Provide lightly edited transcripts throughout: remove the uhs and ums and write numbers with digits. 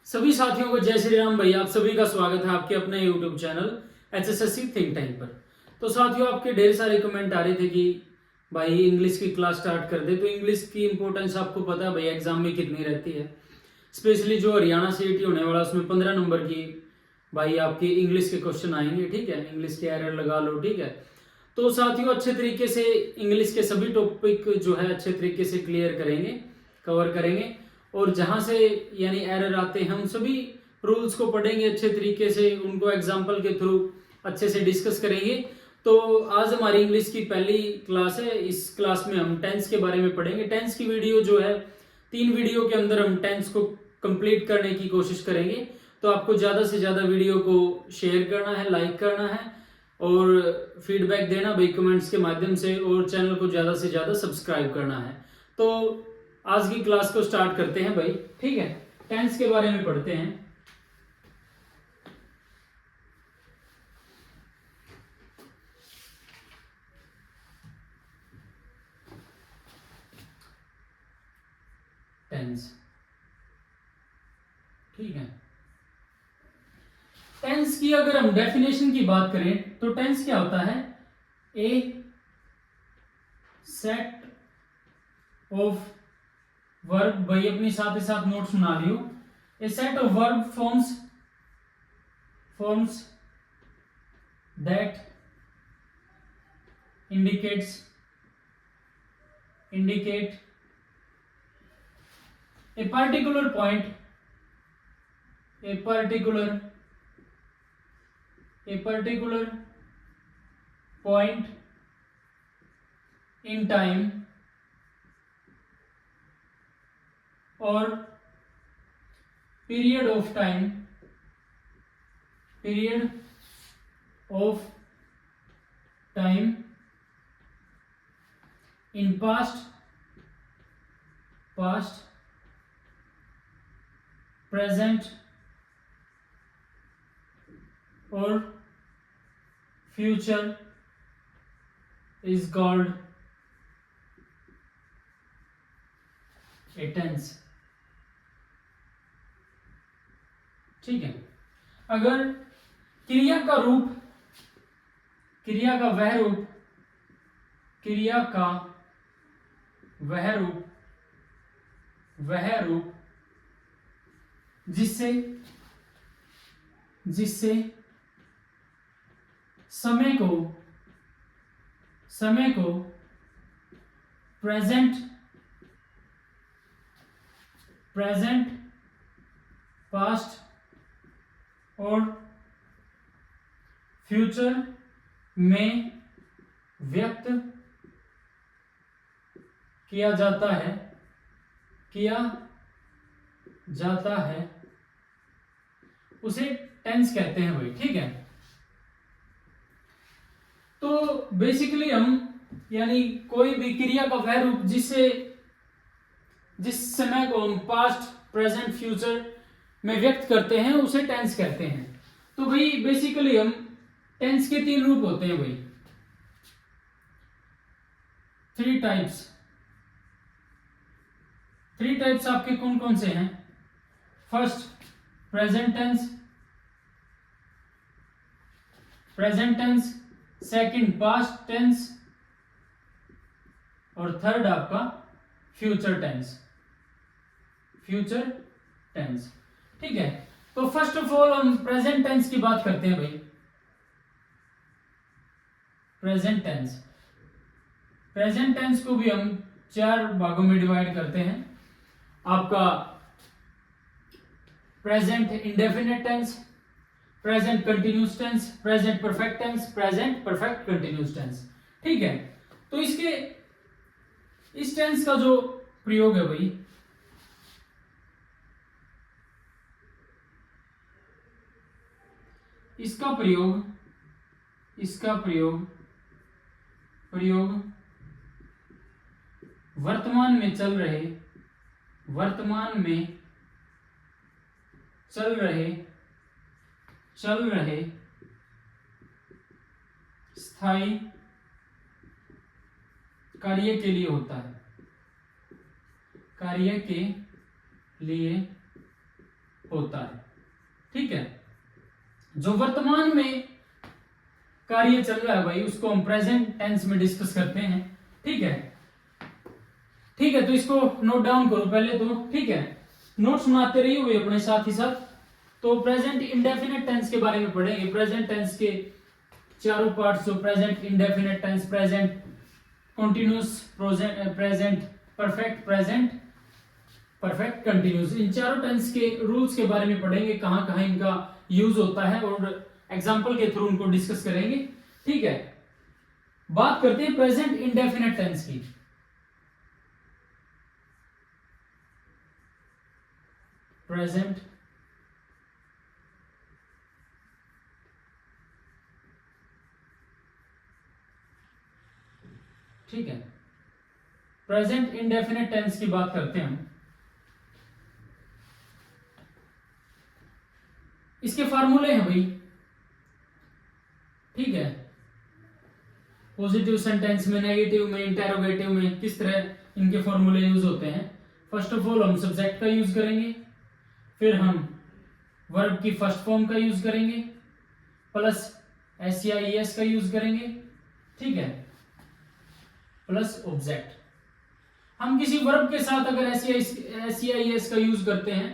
सभी साथियों को जय श्री राम। भाई आप सभी का स्वागत है आपके अपने YouTube channel HSSC think time पर। तो साथियों, आपके ढेर सारे कमेंट आ रहे थे कि भाई इंग्लिश की क्लास स्टार्ट कर दे। तो इंग्लिश की इंपॉर्टेंस आपको पता है भाई एग्जाम में कितनी रहती है। स्पेशली जो हरियाणा CET होने वाला उसमें 15 नंबर की भाई आपकी इंग्लिश के क्वेश्चन आएंगे। ठीक है, इंग्लिश के एरर लगा लो। ठीक है, तो साथियों अच्छे तरीके से इंग्लिश के सभी टॉपिक जो है अच्छे तरीके से क्लियर करेंगे, कवर करेंगे। और जहां से यानी एरर आते हैं हम सभी रूल्स को पढ़ेंगे अच्छे तरीके से, उनको एग्जाम्पल के थ्रू अच्छे से डिस्कस करेंगे। तो आज हमारी इंग्लिश की पहली क्लास है। इस क्लास में हम टेंस के बारे में पढ़ेंगे। टेंस की वीडियो जो है 3 वीडियो के अंदर हम टेंस को कंप्लीट करने की कोशिश करेंगे। तो आपको ज़्यादा से ज़्यादा वीडियो को शेयर करना है, लाइक करना है और फीडबैक देना भाई कमेंट्स के माध्यम से, और चैनल को ज़्यादा से ज़्यादा सब्सक्राइब करना है। तो आज की क्लास को स्टार्ट करते हैं भाई। ठीक है, टेंस के बारे में पढ़ते हैं। टेंस, ठीक है। टेंस की अगर हम डेफिनेशन की बात करें तो टेंस क्या होता है? ए सेट ऑफ वर्ब, भाई अपनी साथ ही साथ नोट सुना लियो। A set of verb forms that indicate a particular point, a particular point in time or period of time in past, present or future is called a tense। ठीक है, अगर क्रिया का वह रूप जिससे समय को प्रेजेंट, पास्ट और फ्यूचर में व्यक्त किया जाता है उसे टेंस कहते हैं भाई। ठीक है, तो बेसिकली हम यानी कोई भी क्रिया का वह रूप जिस समय को हम पास्ट, प्रेजेंट, फ्यूचर में व्यक्त करते हैं उसे टेंस कहते हैं। तो भाई बेसिकली हम टेंस के 3 रूप होते हैं भाई, 3 टाइप्स आपके कौन कौन से हैं? First present tense, second past tense और थर्ड आपका फ्यूचर टेंस। ठीक है, तो फर्स्ट ऑफ ऑल हम प्रेजेंट टेंस की बात करते हैं भाई। प्रेजेंट टेंस को भी हम 4 भागों में डिवाइड करते हैं। आपका present indefinite tense, present continuous tense, present perfect tense, present perfect continuous tense. ठीक है, तो इस टेंस का जो प्रयोग है भाई, इसका प्रयोग वर्तमान में चल रहे स्थायी कार्य के लिए होता है। कार्य के लिए होता है। ठीक है, जो वर्तमान में कार्य चल रहा है भाई उसको हम प्रेजेंट टेंस में डिस्कस करते हैं। ठीक है, ठीक है, तो इसको नोट डाउन करो पहले तो। ठीक है, नोट सुनाते रहिए हुए अपने साथ ही साथ। तो प्रेजेंट इंडेफिनेट टेंस के बारे में पढ़ेंगे। प्रेजेंट टेंस के चारों पार्ट्स, जो present indefinite tense, present continuous, present perfect, present perfect continuous, इन चारों टेंस के रूल्स के बारे में पढ़ेंगे, कहां कहां इनका यूज होता है और एग्जांपल के थ्रू उनको डिस्कस करेंगे। ठीक है, बात करते हैं प्रेजेंट इंडेफिनेट टेंस की। प्रेजेंट ठीक है, प्रेजेंट इंडेफिनेट टेंस की बात करते हैं हम। इसके फार्मूले हैं भाई। ठीक है, पॉजिटिव सेंटेंस में, नेगेटिव में, इंटेरोगेटिव में किस तरह इनके फॉर्मूले यूज होते हैं। फर्स्ट ऑफ ऑल हम सब्जेक्ट का यूज करेंगे, फिर हम वर्ब की फर्स्ट फॉर्म का यूज करेंगे, प्लस एस का यूज करेंगे। ठीक है, प्लस ऑब्जेक्ट। हम किसी वर्ब के साथ अगर एस का यूज करते हैं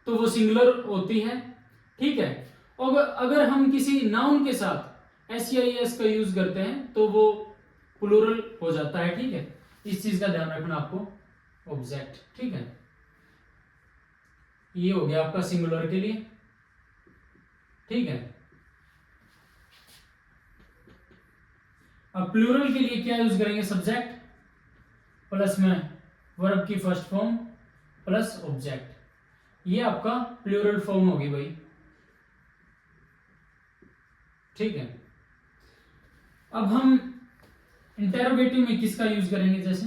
तो वो सिंगुलर होती है। ठीक है, और अगर हम किसी नाउन के साथ एस का यूज करते हैं तो वो प्लूरल हो जाता है। ठीक है, इस चीज का ध्यान रखना आपको, ऑब्जेक्ट। ठीक है, ये हो गया आपका सिंगुलर के लिए। ठीक है, अब प्लूरल के लिए क्या यूज करेंगे, सब्जेक्ट प्लस में वर्ब की फर्स्ट फॉर्म प्लस ऑब्जेक्ट। ये आपका प्लूरल फॉर्म होगी भाई। ठीक है, अब हम इंटेरोगेटिव में किसका यूज करेंगे, जैसे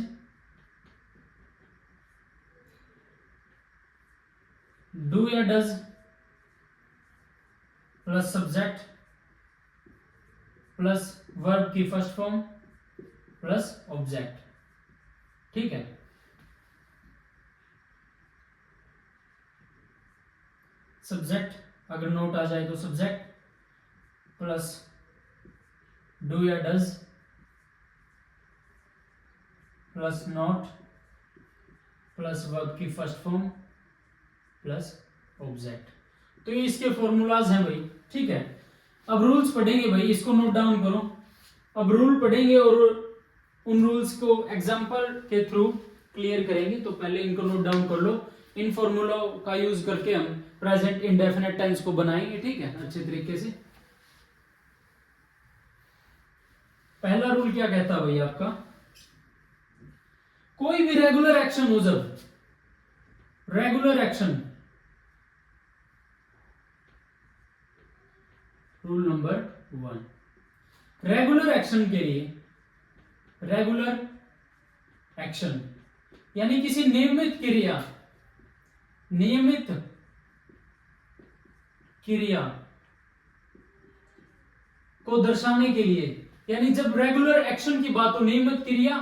डू या does plus subject plus verb की फर्स्ट फॉर्म प्लस ऑब्जेक्ट। ठीक है, सब्जेक्ट अगर नोट आ जाए तो सब्जेक्ट प्लस डू या does plus not plus verb की फर्स्ट फॉर्म प्लस ऑब्जेक्ट। तो ये इसके फॉर्मूलाज हैं भाई। ठीक है, अब रूल्स पढ़ेंगे भाई, इसको नोट डाउन करो। अब रूल पढ़ेंगे और उन रूल्स को एग्जांपल के थ्रू क्लियर करेंगे। तो पहले इनको नोट डाउन कर लो। इन फॉर्मूला का यूज करके हम प्रेजेंट इंडेफिनेट टेंस को बनाएंगे। ठीक है, अच्छे तरीके से। पहला रूल क्या कहता है भाई आपका, कोई भी रेगुलर एक्शन हो, जब regular action, rule number 1, regular action के लिए, रेगुलर एक्शन यानी किसी नियमित क्रिया, नियमित क्रिया को दर्शाने के लिए, यानी जब रेगुलर एक्शन की बात हो, नियमित क्रिया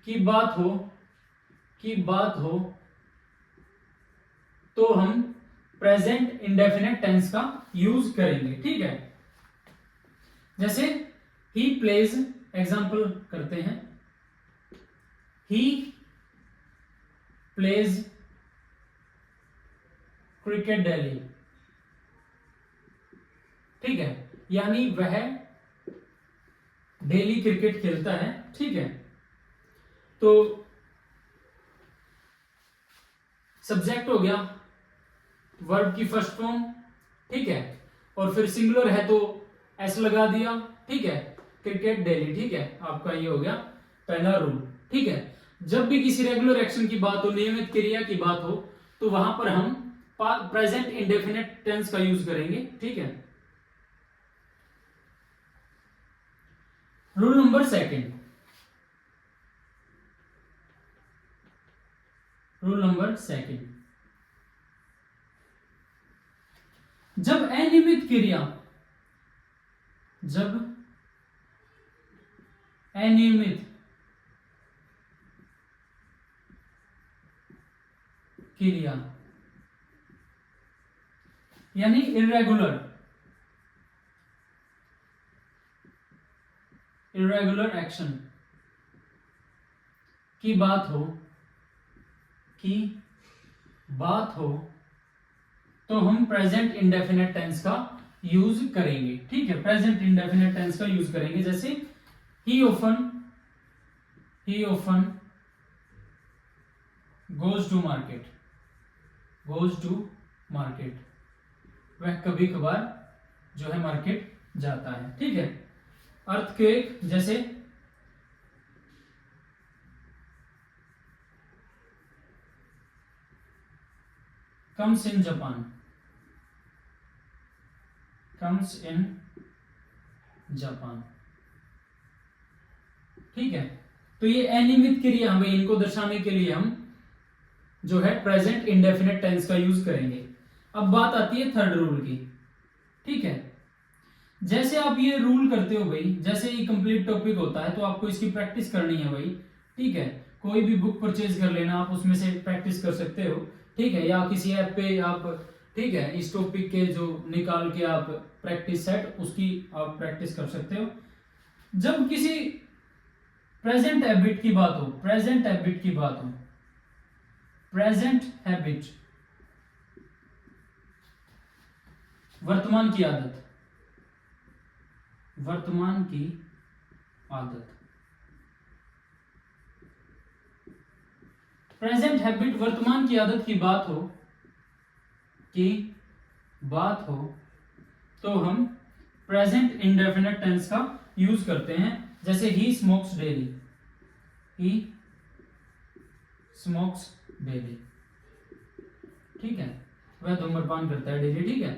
की बात हो तो हम प्रेजेंट इंडेफिनेट टेंस का यूज करेंगे। ठीक है, जैसे ही प्लेज, एग्जांपल करते हैं, ही प्लेज क्रिकेट डेली। ठीक है, यानी वह डेली क्रिकेट खेलता है। ठीक है, तो सब्जेक्ट हो गया, वर्ब की फर्स्ट फॉर्म। ठीक है, और फिर सिंगुलर है तो एस लगा दिया। ठीक है, क्रिकेट डेली। ठीक है, आपका ये हो गया पहला रूल। ठीक है, जब भी किसी रेगुलर एक्शन की बात हो, नियमित क्रिया की बात हो, तो वहां पर हम प्रेजेंट इंडेफिनेट टेंस का यूज करेंगे। ठीक है, रूल नंबर 2, रूल नंबर 2, जब अनियमित क्रिया, जब अनियमित क्रिया यानी इरेगुलर एक्शन की बात हो तो हम प्रेजेंट इंडेफिनेट टेंस का यूज करेंगे। ठीक है, प्रेजेंट इंडेफिनेट टेंस का यूज करेंगे। जैसे he often goes to market, वह कभी कभार जो है मार्केट जाता है। ठीक है, अर्थक्वेक जैसे comes in जापान। ठीक है, तो ये अनियमित क्रिया हमें इनको दर्शाने के लिए हम जो है प्रेजेंट इंडेफिनेट टेंस का यूज करेंगे। अब बात आती है थर्ड रूल की। ठीक है, जैसे आप ये रूल करते हो भाई, जैसे ये कंप्लीट टॉपिक होता है तो आपको इसकी प्रैक्टिस करनी है भाई। ठीक है, कोई भी बुक परचेज कर लेना, आप उसमें से प्रैक्टिस कर सकते हो। ठीक है, या किसी ऐप पे आप, ठीक है, इस टॉपिक के जो निकाल के आप प्रैक्टिस सेट उसकी आप प्रैक्टिस कर सकते हो। जब किसी प्रेजेंट हैबिट की बात हो, प्रेजेंट हैबिट वर्तमान की आदत, प्रेजेंट हैबिट वर्तमान की आदत की बात हो तो हम प्रेजेंट इंडेफिनेट टेंस का यूज करते हैं। जैसे ही स्मोक्स डेली, ठीक है, वह धूम्रपान करता है डेली। ठीक है,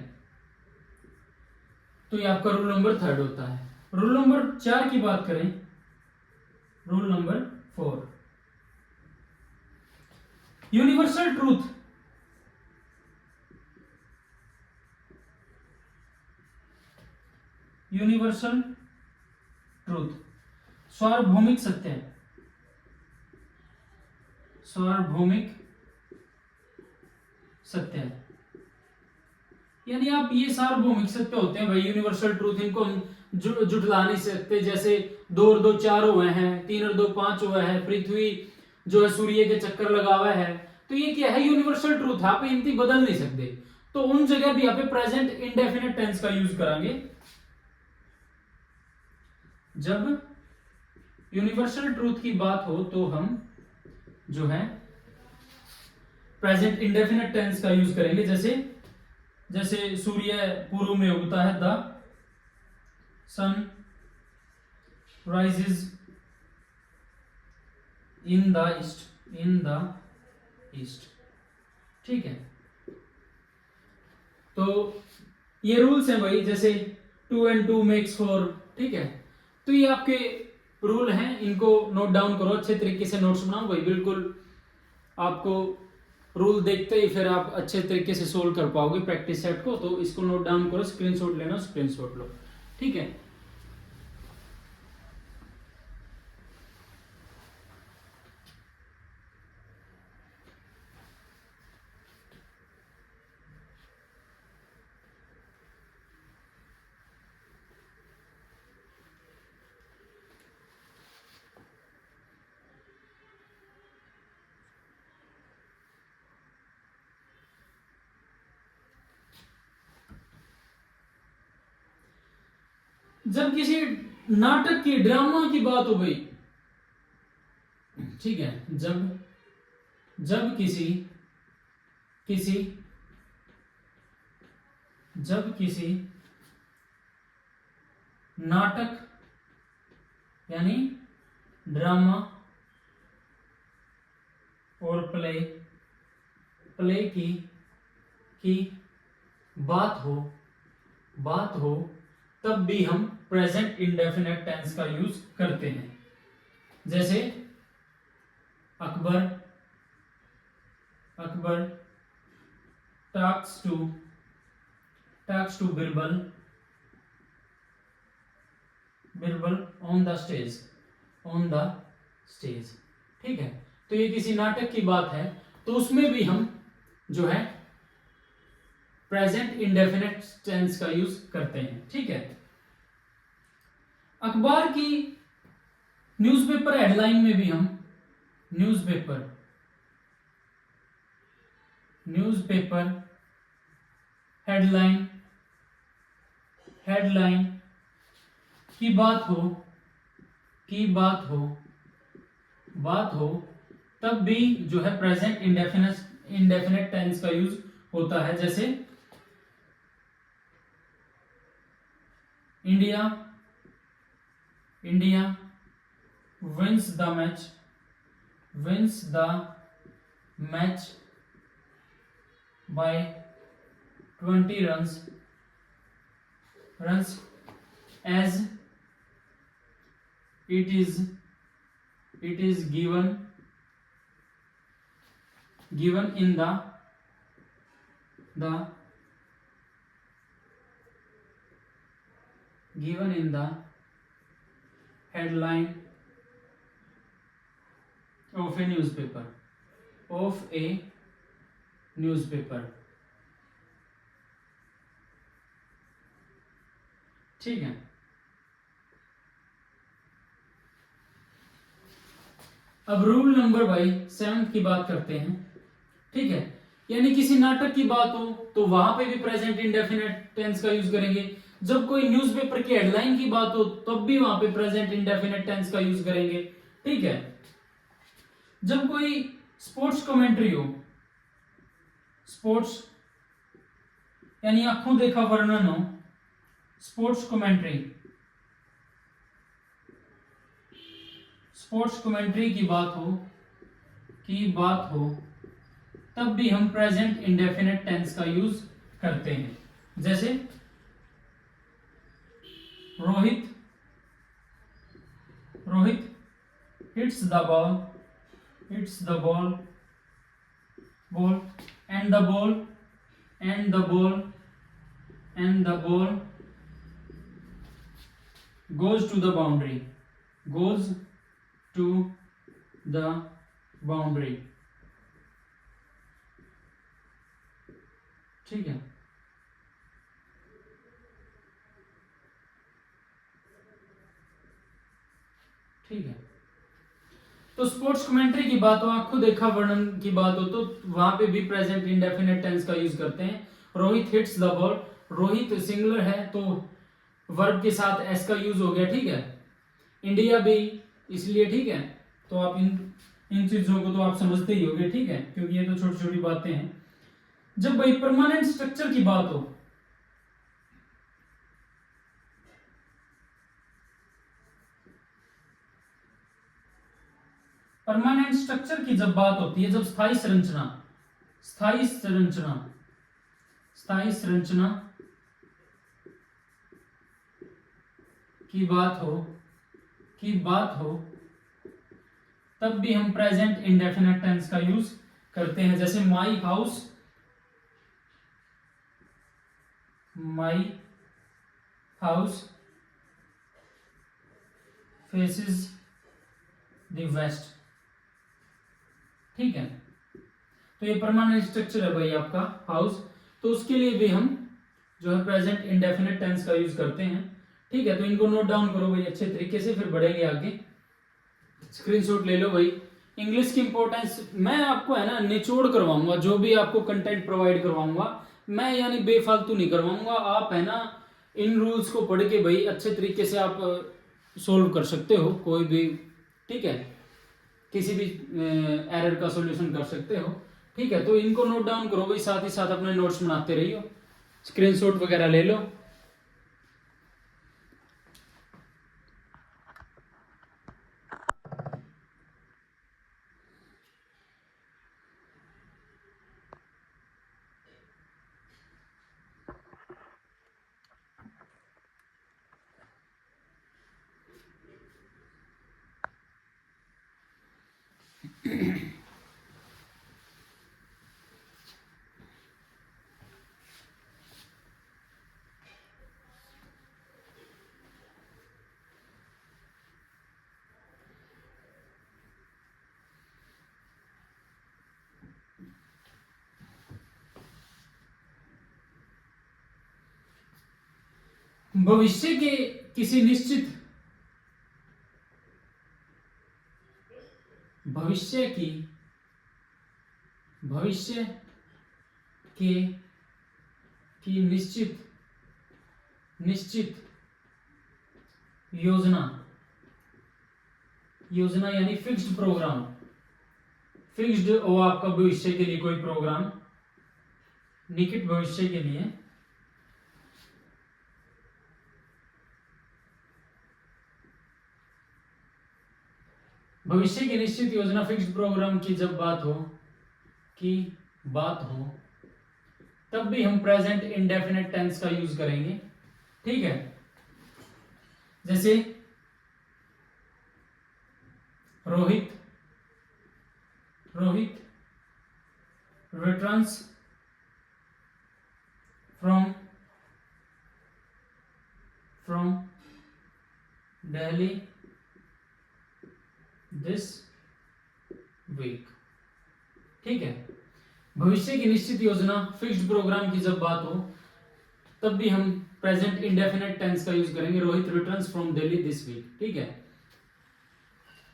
तो ये आपका रूल नंबर 3 होता है। रूल नंबर 4 की बात करें, रूल नंबर 4, यूनिवर्सल ट्रूथ। सार्वभौमिक सत्य, यानी आप ये सार्वभौमिक सत्य होते हैं भाई, यूनिवर्सल ट्रूथ, इनको हम जुटला नहीं सकते। जैसे 2 और 2 4 हुए हैं, 3 और 2 5 हुआ है, पृथ्वी जो है सूर्य के चक्कर लगा हुआ है, तो ये क्या है, यूनिवर्सल ट्रूथ है, आप इनकी बदल नहीं सकते। तो उन जगह भी आप प्रेजेंट इंडेफिनेट टेंस का यूज करांगे। जब यूनिवर्सल ट्रूथ की बात हो तो हम जो है प्रेजेंट इंडेफिनेट टेंस का यूज करेंगे। जैसे सूर्य पूर्व में उगता है, the sun rises in the east. ठीक है, तो ये रूल्स हैं भाई, जैसे 2 and 2 makes 4। ठीक है, तो ये आपके रूल हैं, इनको नोट डाउन करो, अच्छे तरीके से नोट्स बनाओ भाई। बिल्कुल आपको रूल देखते ही फिर आप अच्छे तरीके से सोल्व कर पाओगे प्रैक्टिस सेट को। तो इसको नोट डाउन करो, स्क्रीनशॉट लेना, स्क्रीनशॉट लो। ठीक है, जब किसी नाटक की, ड्रामा की बात हो गई, ठीक है, जब किसी नाटक यानी ड्रामा और प्ले की बात हो तब भी हम प्रेजेंट इंडेफिनेट टेंस का यूज करते हैं। जैसे Akbar talks to Birbal on the stage. ठीक है, तो ये किसी नाटक की बात है, तो उसमें भी हम जो है प्रेजेंट इंडेफिनिट टेंस का यूज करते हैं। ठीक है, अखबार की न्यूज़पेपर हेडलाइन में भी हम न्यूज़पेपर हेडलाइन की बात हो तब भी जो है प्रेजेंट इंडेफिनिट टेंस का यूज होता है। जैसे India wins the match by 20 runs as it is given in the headline of a newspaper ठीक है। अब रूल नंबर भाई 7 की बात करते हैं। ठीक है, यानी किसी नाटक की बात हो तो वहां पे भी प्रेजेंट इंडेफिनिट टेंस का यूज करेंगे। जब कोई न्यूज़पेपर की हेडलाइन की बात हो तब भी वहां पे प्रेजेंट इंडेफिनिट टेंस का यूज करेंगे। ठीक है, जब कोई स्पोर्ट्स कमेंट्री हो, स्पोर्ट्स यानी आंखों देखा वर्णन हो, स्पोर्ट्स कमेंट्री की बात हो तब भी हम प्रेजेंट इंडेफिनिट टेंस का यूज करते हैं। जैसे Rohit hits the ball and the ball goes to the boundary। ठीक है, तो स्पोर्ट्स कमेंट्री की बात हो, आंखों देखा वर्णन की बात हो तो वहां पे भी प्रेजेंट इंडेफिनिट टेंस का यूज करते हैं। Rohit hits the ball, Rohit singular है तो वर्ब के साथ एस का यूज हो गया। ठीक है, इंडिया भी इसलिए। ठीक है, तो आप इन चीजों को तो आप समझते ही होंगे। ठीक है, क्योंकि ये तो छोटी छोटी बातें हैं। जब भाई परमानेंट स्ट्रक्चर की बात हो, परमानेंट स्ट्रक्चर की जब बात होती है, जब स्थायी संरचना की बात हो तब भी हम प्रेजेंट इंडेफिनिट टेंस का यूज करते हैं। जैसे my house faces the west. ठीक है, तो ये परमानेंट स्ट्रक्चर है भाई आपका हाउस, तो उसके लिए भी हम जो है प्रेजेंट इंडेफिनिट टेंस का यूज करते हैं। ठीक है, तो इनको नोट डाउन करो भाई अच्छे तरीके से, फिर बढ़ेंगे आगे। स्क्रीनशॉट ले लो भाई। इंग्लिश की इंपॉर्टेंस मैं आपको है ना निचोड़ करवाऊंगा, जो भी आपको कंटेंट प्रोवाइड करवाऊंगा मैं, यानी बेफालतू नहीं करवाऊंगा। आप है ना इन रूल्स को पढ़ के भाई अच्छे तरीके से आप सोल्व कर सकते हो कोई भी। ठीक है, किसी भी एरर का सॉल्यूशन कर सकते हो। ठीक है, तो इनको नोट डाउन करो भाई, साथ ही साथ अपने नोट्स बनाते रहियो, स्क्रीनशॉट वगैरह ले लो। भविष्य के किसी निश्चित भविष्य के की निश्चित योजना यानी फिक्स्ड प्रोग्राम, फिक्स्ड हो आपका भविष्य के लिए कोई प्रोग्राम निकट भविष्य के लिए, भविष्य की निश्चित योजना फिक्स्ड प्रोग्राम की जब बात हो तब भी हम प्रेजेंट इंडेफिनिट टेंस का यूज करेंगे। ठीक है, जैसे Rohit returns from Delhi this week. ठीक है, भविष्य की निश्चित योजना फिक्स्ड प्रोग्राम की जब बात हो तब भी हम प्रेजेंट इंडेफिनिट टेंस का यूज करेंगे। Rohit returns from Delhi this week. ठीक है,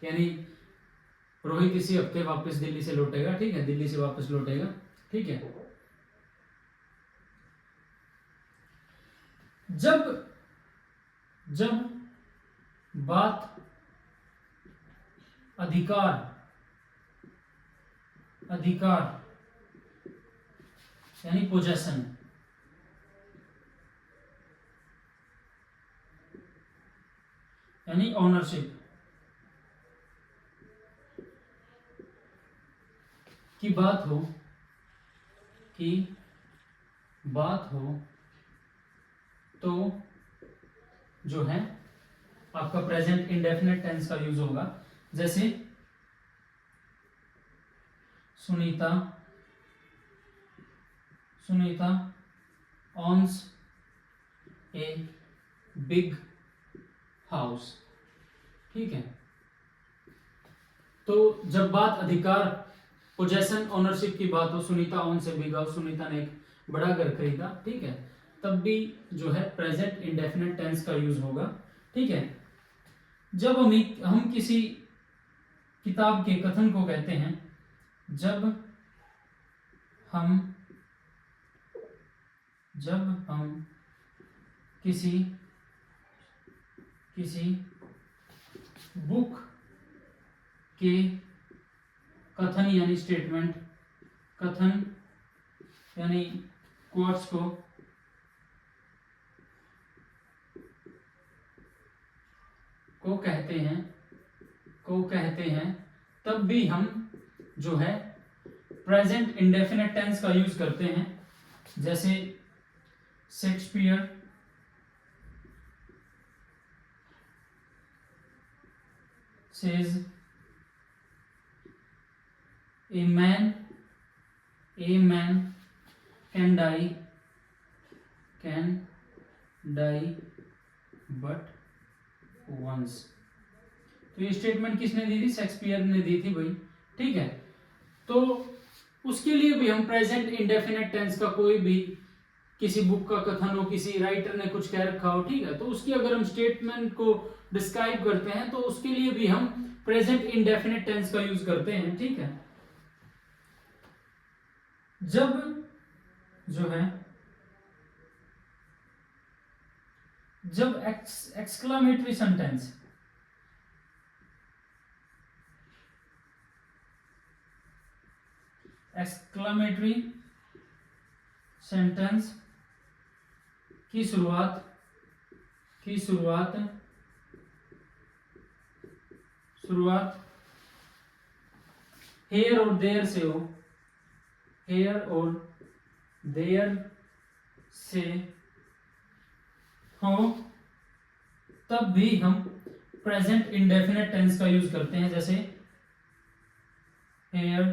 यानी रोहित इसी हफ्ते वापस दिल्ली से लौटेगा। ठीक है, दिल्ली से वापस लौटेगा। ठीक है, जब बात अधिकार यानी पोजेशन यानी ओनरशिप की बात हो तो जो है आपका प्रेजेंट इंडेफिनिट टेंस का यूज होगा। जैसे Sunita owns a big house। ठीक है, तो जब बात अधिकार पोजेशन ओनरशिप की बात हो, Sunita owns a big house, Sunita ने एक बड़ा घर खरीदा। ठीक है, तब भी जो है प्रेजेंट इंडेफिनिट टेंस का यूज होगा। ठीक है, जब हम किसी किताब के कथन को कहते हैं, जब हम किसी बुक के कथन यानी स्टेटमेंट, कथन यानी कोट्स को कहते हैं तब भी हम जो है प्रेजेंट इंडेफिनिट टेंस का यूज करते हैं। जैसे Shakespeare says a man can die but once। तो ये स्टेटमेंट किसने दी थी? शेक्सपियर ने दी थी भाई। ठीक है, तो उसके लिए भी हम प्रेजेंट इंडेफिनिट टेंस का कोई भी किसी बुक का कथन हो, किसी राइटर ने कुछ कह रखा हो, ठीक है, तो उसकी अगर हम स्टेटमेंट को डिस्क्राइब करते हैं तो उसके लिए भी हम प्रेजेंट इंडेफिनिट टेंस का यूज करते हैं। ठीक है, जब जो है जब एक्सक्लामेटरी सेंटेंस की शुरुआत हेयर और देयर से हो, तब भी हम प्रेजेंट इंडेफिनिट टेंस का यूज करते हैं। जैसे हेयर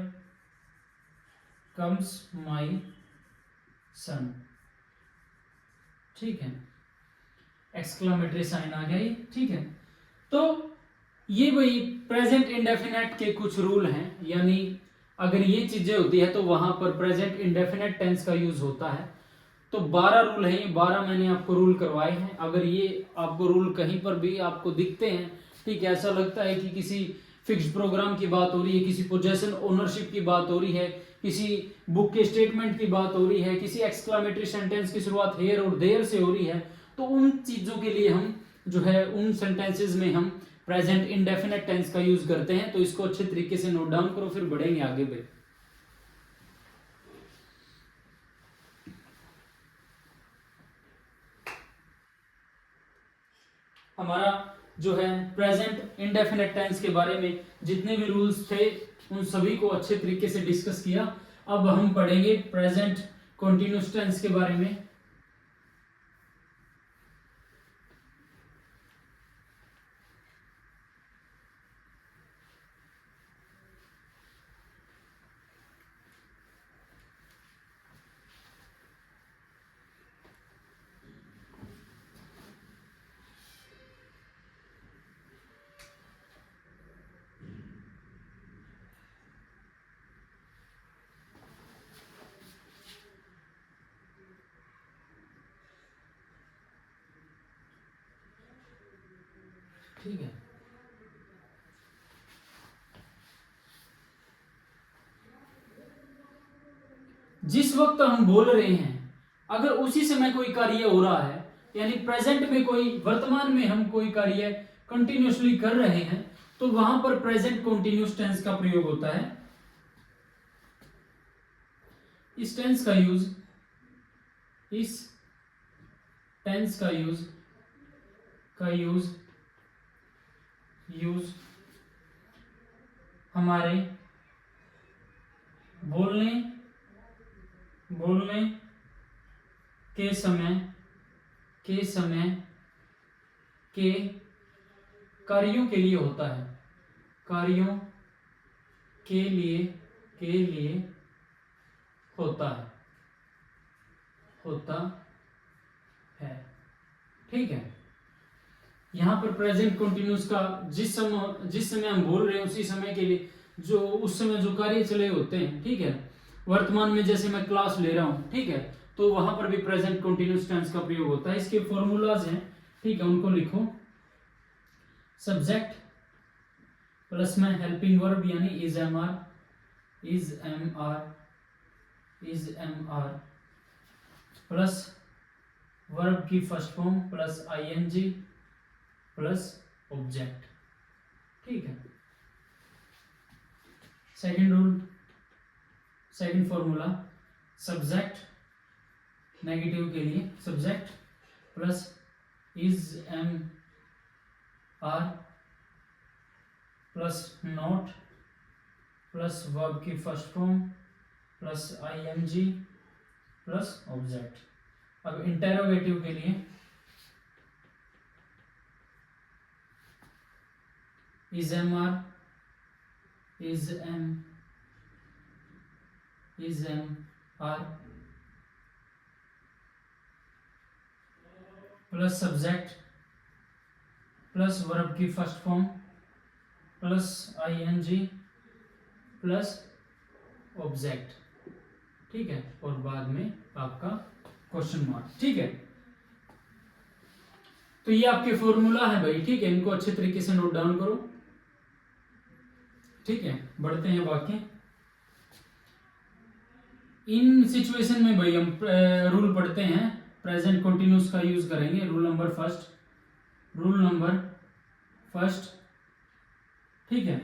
कम्स माई सन। ठीक है, एक्सक्लामेटरी साइन आ गया ये। ठीक है, तो ये वही प्रेजेंट इंडेफिनिट के कुछ रूल हैं, यानी अगर ये चीजें होती है तो वहां पर प्रेजेंट इंडेफिनिट टेंस का यूज होता है। तो 12 रूल है, 12 मैंने आपको रूल करवाए हैं। अगर ये आपको रूल कहीं पर भी आपको दिखते हैं, ठीक है, ऐसा लगता है कि किसी फिक्स्ड प्रोग्राम की बात हो रही है, किसी पोजेशन ओनरशिप की बात हो रही है, किसी बुक के स्टेटमेंट की बात हो रही है, किसी एक्सक्लामेटरी सेंटेंस की शुरुआत हेयर और देयर से हो रही है, तो उन चीजों के लिए हम जो है उन सेंटेंसेस में हम प्रेजेंट इंडेफिनेट टेंस का यूज करते हैं। तो इसको अच्छे तरीके से नोट डाउन करो, फिर बढ़ेंगे आगे भी। हमारा जो है प्रेजेंट इंडेफिनेट टेंस के बारे में जितने भी रूल्स थे उन सभी को अच्छे तरीके से डिस्कस किया। अब हम पढ़ेंगे प्रेजेंट कंटीन्यूअस टेंस के बारे में। ठीक है, जिस वक्त हम बोल रहे हैं अगर उसी समय कोई कार्य हो रहा है, यानी प्रेजेंट में कोई, वर्तमान में हम कोई कार्य कंटिन्यूअसली कर रहे हैं, तो वहां पर प्रेजेंट कंटिन्यूअस टेंस का प्रयोग होता है। इस टेंस का यूज हमारे बोलने के समय के कार्यों के लिए होता है, कार्यों के लिए होता है। ठीक है, यहां पर प्रेजेंट कंटिन्यूअस का जिस समय हम बोल रहे हैं उसी समय के लिए जो उस समय जो कार्य चले होते हैं, ठीक है। वर्तमान में जैसे मैं क्लास ले रहा हूं, ठीक है, तो वहां पर भी प्रेजेंट कंटिन्यूअस टेंस का प्रयोग होता है। इसके फॉर्मूलाज हैं, ठीक है, उनको लिखो। सब्जेक्ट प्लस में हेल्पिंग वर्ब यानी is am are plus verb की first form plus I N G plus object. ठीक है, सेकंड फॉर्मूला, सब्जेक्ट नेगेटिव के लिए subject plus is am are plus not plus verb की first form plus I N G plus object. अब interrogative के लिए is am are plus subject plus verb की first form plus I N G plus object. ठीक है, और बाद में आपका क्वेश्चन मार्क। ठीक है, तो ये आपके फॉर्मूला है भाई, ठीक है, इनको अच्छे तरीके से नोट डाउन करो। ठीक है, बढ़ते हैं बाकी। इन सिचुएशन में भाई हम रूल पढ़ते हैं, प्रेजेंट कंटिन्यूअस का यूज करेंगे। रूल नंबर फर्स्ट, ठीक है,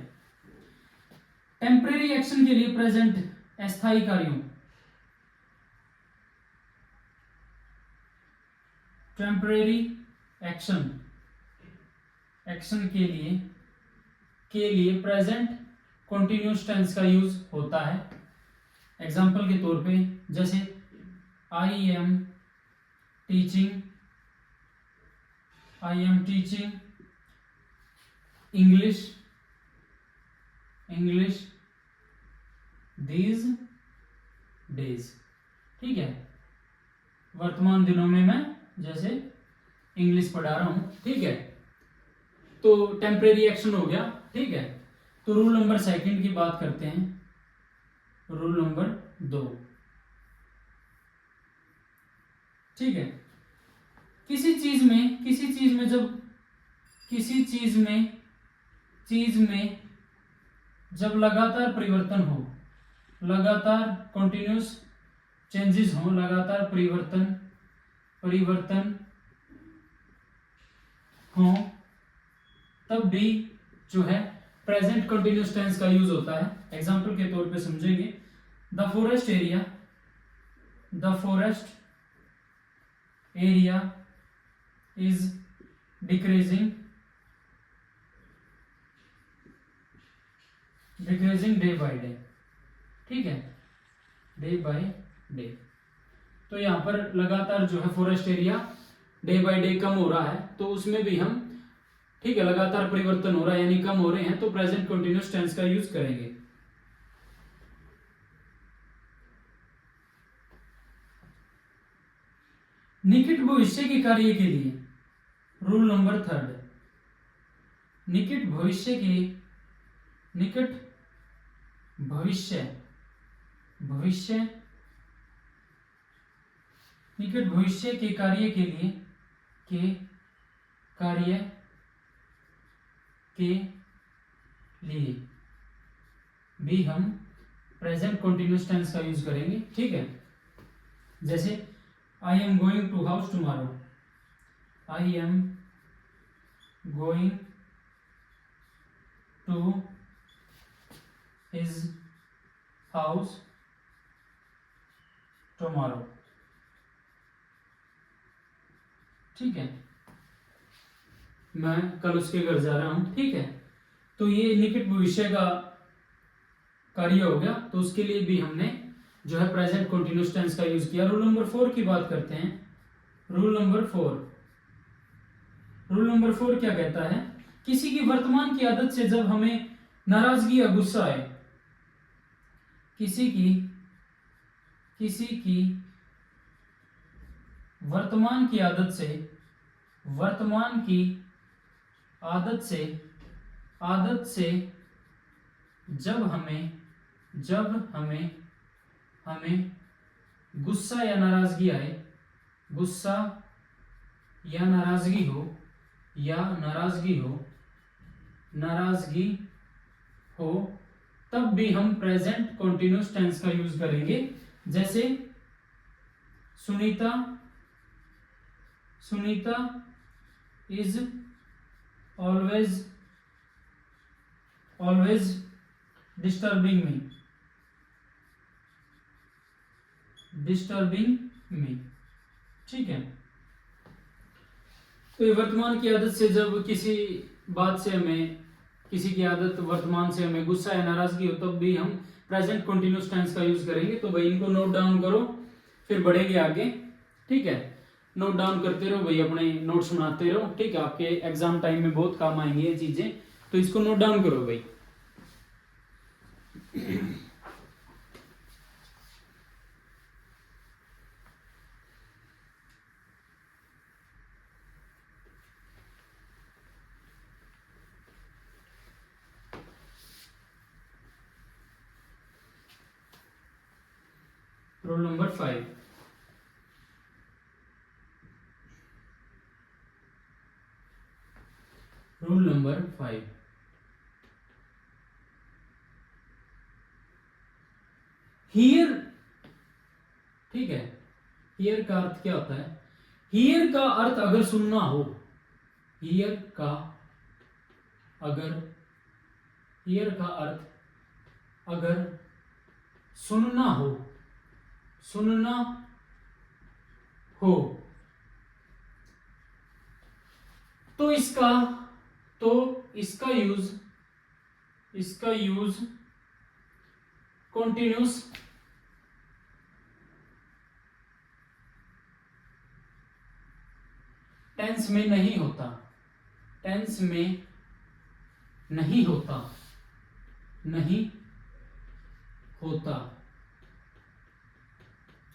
टेम्परेरी एक्शन के लिए प्रेजेंट अस्थायी कार्यों, टेम्परेरी एक्शन के लिए प्रेजेंट कंटिन्यूअस टेंस का यूज होता है। एग्जाम्पल के तौर पे जैसे I am teaching English these days. ठीक है, वर्तमान दिनों में मैं जैसे इंग्लिश पढ़ा रहा हूं। ठीक है, तो टेम्परेरी एक्शन हो गया। ठीक है, तो रूल नंबर सेकंड की बात करते हैं। रूल नंबर 2, ठीक है। किसी चीज में जब किसी चीज में जब लगातार परिवर्तन हो, लगातार कंटिन्यूस चेंजेस हो, लगातार परिवर्तन हो, तब भी जो है प्रेजेंट कंटिन्यूस टेंस का यूज होता है। एग्जांपल के तौर पे समझेंगे, the forest area is decreasing day by day. ठीक है, डे बाय डे। तो यहाँ पर लगातार जो है forest area day by day कम हो रहा है, तो उसमें भी हम, ठीक है, लगातार परिवर्तन हो रहा है यानी कम हो रहे हैं, तो प्रेजेंट कंटिन्यूअस टेंस का यूज करेंगे। निकट भविष्य के कार्य के लिए रूल नंबर 3, निकट भविष्य के कार्य के लिए भी हम प्रेजेंट कंटिन्यूअस टेंस का यूज करेंगे। ठीक है, जैसे I am going to house tomorrow, I am going to his house tomorrow. ठीक है, मैं कल उसके घर जा रहा हूं। ठीक है, तो ये निकट भविष्य का कार्य हो गया, तो उसके लिए भी हमने जो है प्रेजेंट कंटिन्यूअस टेंस का यूज किया। रूल नंबर 4 की बात करते हैं। रूल नंबर 4 क्या कहता है? किसी की वर्तमान की आदत से जब हमें नाराजगी या गुस्सा आए, किसी की वर्तमान की आदत से जब हमें गुस्सा या नाराजगी आए, गुस्सा या नाराजगी हो, तब भी हम प्रेजेंट कंटिन्यूअस टेंस का यूज करेंगे। जैसे Sunita is always disturbing me. ठीक है, तो ये वर्तमान की आदत से जब किसी की आदत वर्तमान से हमें गुस्सा या नाराजगी हो, तब भी हम प्रेजेंट कंटिन्यूअस टेंस का यूज करेंगे। तो भाई इनको नोट डाउन करो, फिर बढ़ेंगे आगे। ठीक है, नोट डाउन करते रहो भाई, अपने नोट्स बनाते रहो। ठीक है, आपके एग्जाम टाइम में बहुत काम आएंगे ये चीजें, तो इसको नोट डाउन करो भाई। Rule number 5, here. ठीक है, हियर का अर्थ क्या होता है? हियर का अर्थ अगर सुनना हो, हियर का अर्थ अगर सुनना हो तो इसका यूज कंटिन्यूअस टेंस में नहीं होता।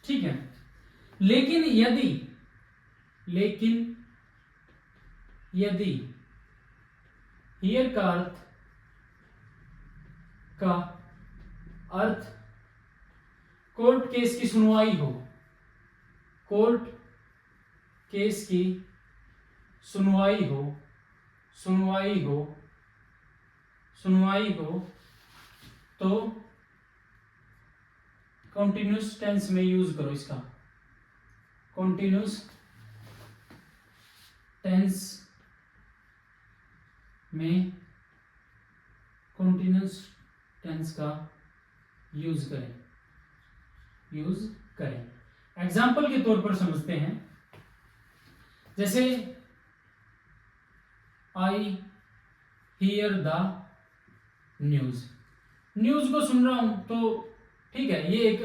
ठीक है, लेकिन यदि हियर का अर्थ कोर्ट केस की सुनवाई हो, कोर्ट केस की सुनवाई हो तो कॉन्टिन्यूस टेंस में यूज करो इसका, कॉन्टिन्यूस टेंस में कॉन्टिन्यूस टेंस का यूज करें। एग्जाम्पल के तौर पर समझते हैं, जैसे आई हियर द न्यूज को सुन रहा हूं, तो ठीक है, ये एक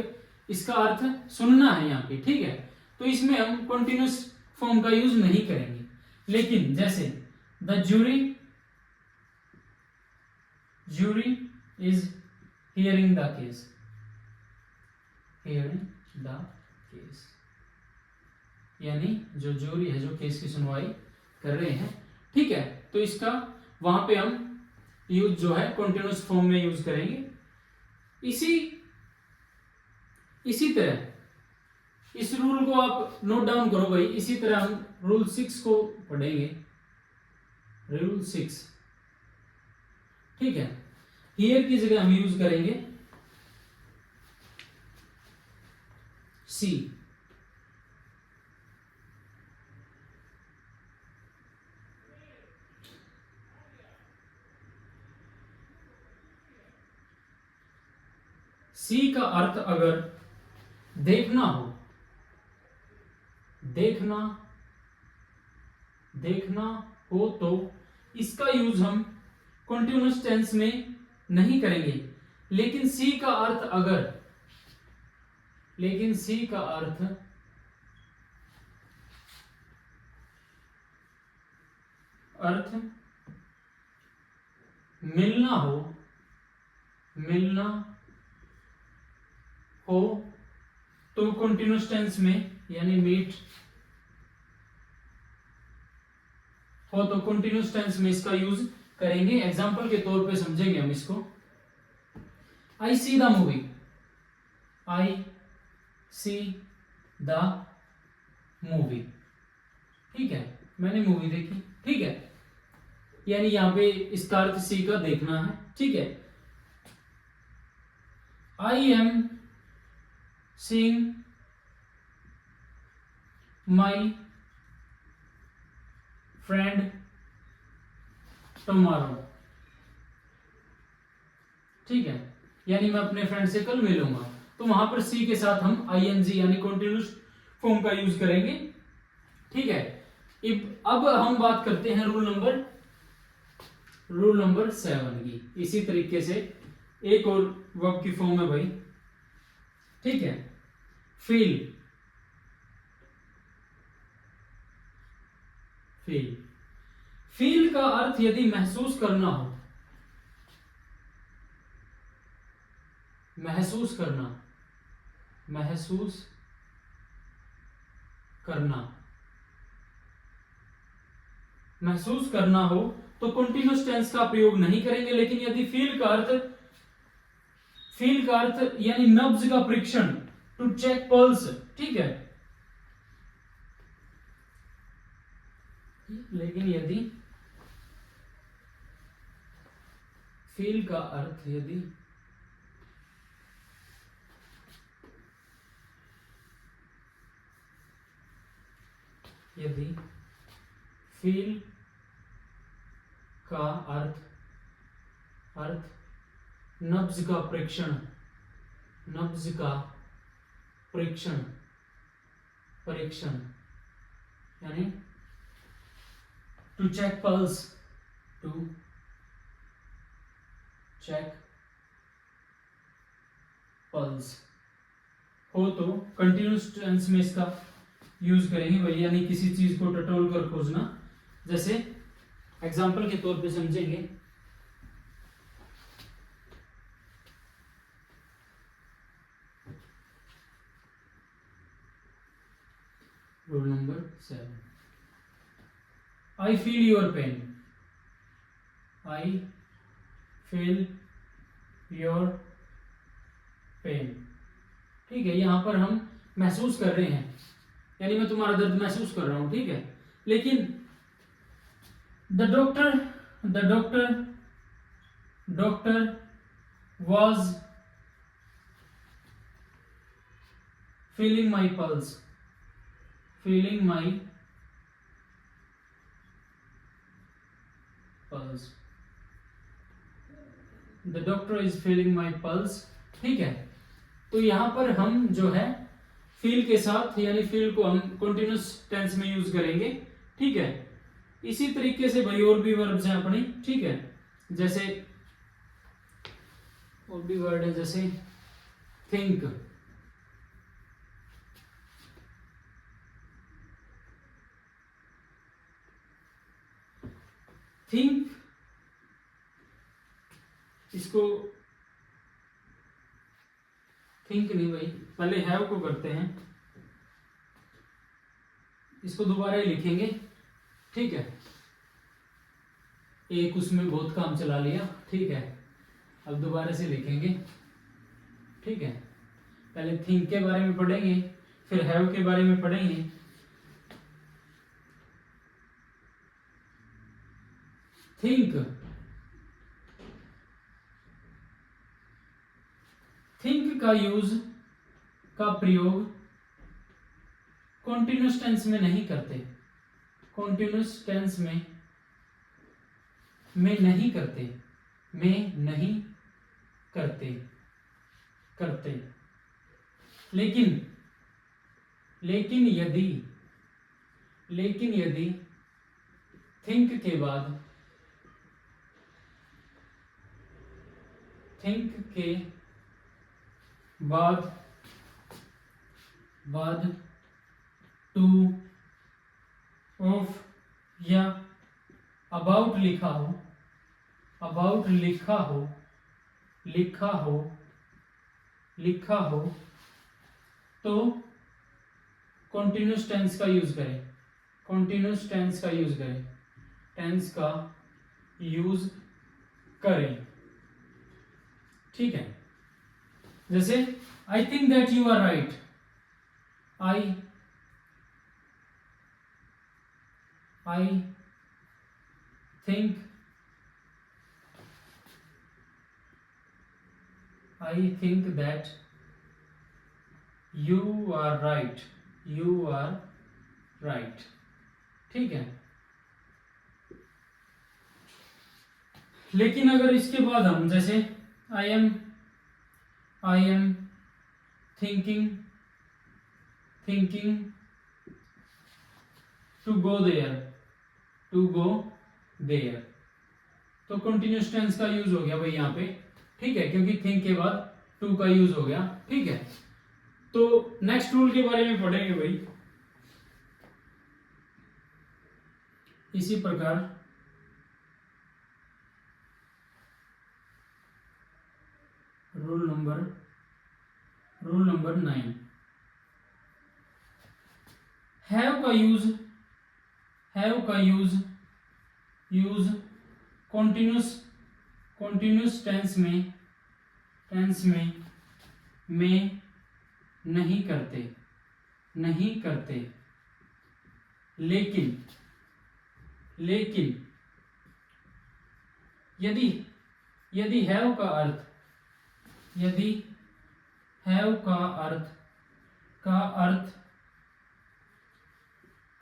इसका अर्थ सुनना है यहाँ पे, ठीक है, तो इसमें हम कॉन्टिन्यूस फॉर्म का यूज नहीं करेंगे। लेकिन जैसे the jury is hearing the case, यानी जो ज्यूरी है, जो केस की सुनवाई कर रहे हैं, ठीक है, तो इसका वहां पे हम यूज जो है कॉन्टिन्यूस फॉर्म में यूज करेंगे। इसी तरह इस रूल को आप नोट डाउन करो भाई। इसी तरह हम रूल 6 को पढ़ेंगे, रूल 6, ठीक है। हियर की जगह हम यूज करेंगे सी। सी का अर्थ अगर देखना हो तो इसका यूज हम कॉन्टिन्यूस टेंस में नहीं करेंगे। लेकिन सी का अर्थ मिलना हो तो कॉन्टिन्यूस टेंस में, यानी मीट हो तो कॉन्टिन्यूस टेंस में इसका यूज करेंगे। एग्जांपल के तौर पे समझेंगे हम इसको। आई सी द मूवी, ठीक है, मैंने मूवी देखी, ठीक है, यानी यहां पे इसका अर्थ सी का देखना है, ठीक है। I am seeing my friend tomorrow, ठीक है, यानी मैं अपने फ्रेंड से कल मिलूंगा, तो वहां पर सी के साथ हम आईएनजी यानी कॉन्टिन्यूस फॉर्म का यूज करेंगे, ठीक है। अब हम बात करते हैं रूल नंबर 7 की। इसी तरीके से एक और वर्ब की फॉर्म है भाई, ठीक है। फील का अर्थ यदि महसूस करना, महसूस करना हो तो कॉन्टिन्यूस टेंस का प्रयोग नहीं करेंगे। लेकिन यदि फील का अर्थ यानी नब्ज का परीक्षण, टू चेक पल्स, ठीक है, लेकिन यदि फील का अर्थ यदि फील का अर्थ नब्ज का परीक्षण यानी टू चेक पल्स हो तो कंटिन्यूस टेंस में इसका यूज करेंगे भाई, यानी किसी चीज को टटोल कर खोजना। जैसे एग्जाम्पल के तौर पे समझेंगे, rule number 7, I feel your pen, ठीक है, यहां पर हम महसूस कर रहे हैं, यानी मैं तुम्हारा दर्द महसूस कर रहा हूं, ठीक है। लेकिन doctor was feeling my pulse. The doctor is feeling my pulse. ठीक है, तो यहां पर हम जो है फील के साथ, यानी फील को हम कंटिन्यूस टेंस में यूज करेंगे, ठीक है। इसी तरीके से भाई और भी वर्ब्स हैं अपनी, ठीक है। जैसे और भी वर्ड है, जैसे थिंक, इसको थिंक नहीं भाई, पहले हैव को करते हैं, इसको दोबारा ही लिखेंगे, ठीक है। एक उसमें बहुत काम चला लिया, ठीक है। अब दोबारा से लिखेंगे, ठीक है। पहले थिंक के बारे में पढ़ेंगे, फिर हैव के बारे में पढ़ेंगे। थिंक का प्रयोग कॉन्टिन्यूस टेंस में नहीं करते, कॉन्टिन्यूस टेंस में नहीं करते, लेकिन यदि थिंक के बाद टू, ऑफ या अबाउट लिखा हो तो कॉन्टिन्यूस टेंस का यूज करें, ठीक है। जैसे I think that you are right, I think that you are right, ठीक है। लेकिन अगर इसके बाद हम जैसे I am thinking to go there, तो कंटिन्यूस टेंस का यूज हो गया भाई यहाँ पे, ठीक है, क्योंकि थिंक के बाद टू का यूज हो गया, ठीक है। तो नेक्स्ट रूल के बारे में पढ़ेंगे भाई। इसी प्रकार रूल नंबर 9, हैव का यूज कॉन्टिन्यूस टेंस में नहीं करते, लेकिन यदि हैव का अर्थ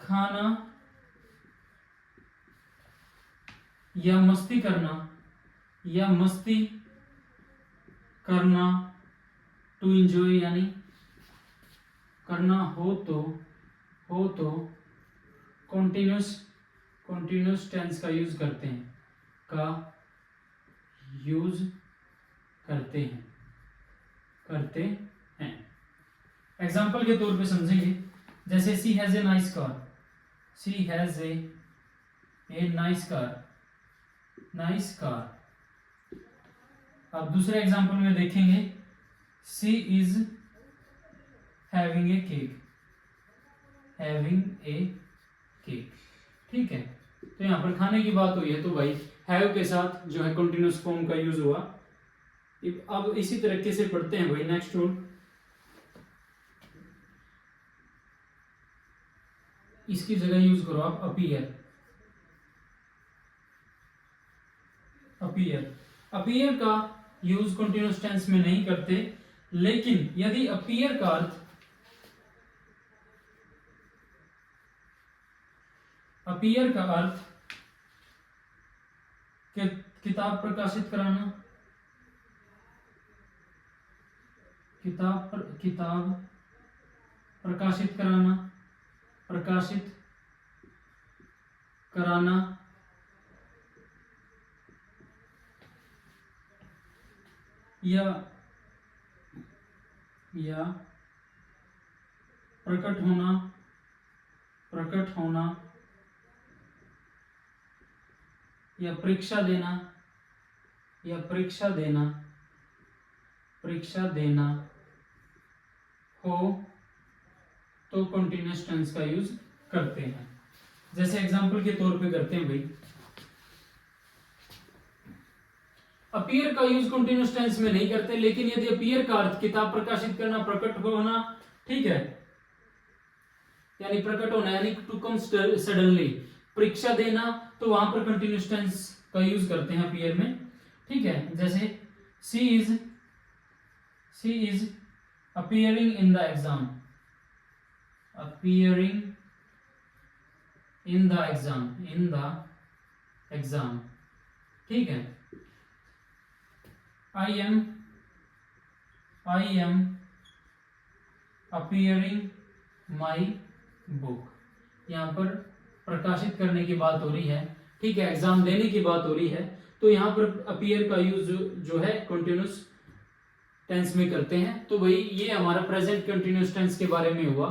खाना या मस्ती करना टू एंजॉय यानी करना हो तो कॉन्टिन्यूस टेंस का यूज करते हैं। एग्जाम्पल के तौर पे समझेंगे, जैसे सी हैज ए नाइस कार, अब दूसरे एग्जाम्पल में देखेंगे, सी इज हैविंग ए केक, ठीक है। तो यहाँ पर खाने की बात हुई है, तो भाई हैव के साथ जो है कंटिन्यूस फॉर्म का यूज हुआ। अब इसी तरीके से पढ़ते हैं भाई नेक्स्ट रूल। इसकी जगह यूज करो आप अपीयर। अपीयर अपीयर का यूज कंटिन्यूअस टेंस में नहीं करते, लेकिन यदि अपीयर का अर्थ किताब प्रकाशित कराना, किताब प्रकाशित कराना, प्रकाशित कराना, या प्रकट होना, या परीक्षा देना हो तो कंटिन्यूअस टेंस का यूज करते हैं। जैसे एग्जांपल के तौर पे करते हैं भाई, अपीयर का यूज कंटिन्यूअस टेंस में नहीं करते, लेकिन यदि अपीयर का अर्थ किताब प्रकाशित करना, प्रकट होना, ठीक है, यानी प्रकट होना यानी टू कम सडनली, परीक्षा देना, तो वहां पर कंटिन्यूअस टेंस का यूज करते हैं अपीयर में, ठीक है। जैसे she is appearing in the exam, ठीक है। I am appearing my book, यहाँ पर प्रकाशित करने की बात हो रही है, ठीक है, एग्जाम देने की बात हो रही है, तो यहाँ पर अपीयर का यूज जो है कंटिन्यूअस टेंस में करते हैं। तो भाई ये हमारा प्रेजेंट कंटिन्यूअस टेंस के बारे में हुआ।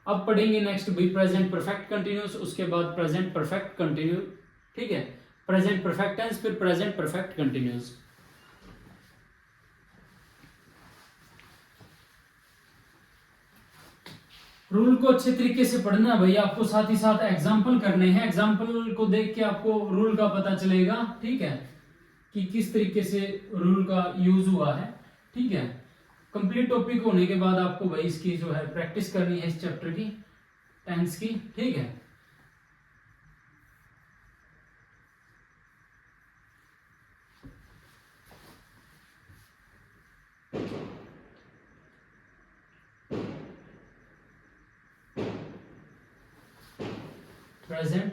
अब पढ़ेंगे नेक्स्ट भाई प्रेजेंट परफेक्ट कंटिन्यूअस, उसके बाद प्रेजेंट परफेक्ट कंटिन्यू, ठीक है, प्रेजेंट परफेक्ट टेंस, फिर प्रेजेंट परफेक्ट कंटिन्यूअस। रूल को अच्छे तरीके से पढ़ना भाई, आपको साथ ही साथ एग्जाम्पल करने हैं, एग्जाम्पल को देख के आपको रूल का पता चलेगा, ठीक है, कि किस तरीके से रूल का यूज हुआ है, ठीक है। कंप्लीट टॉपिक होने के बाद आपको भाई इसकी जो है प्रैक्टिस करनी है, इस चैप्टर की, टेंस की, ठीक है। प्रेजेंट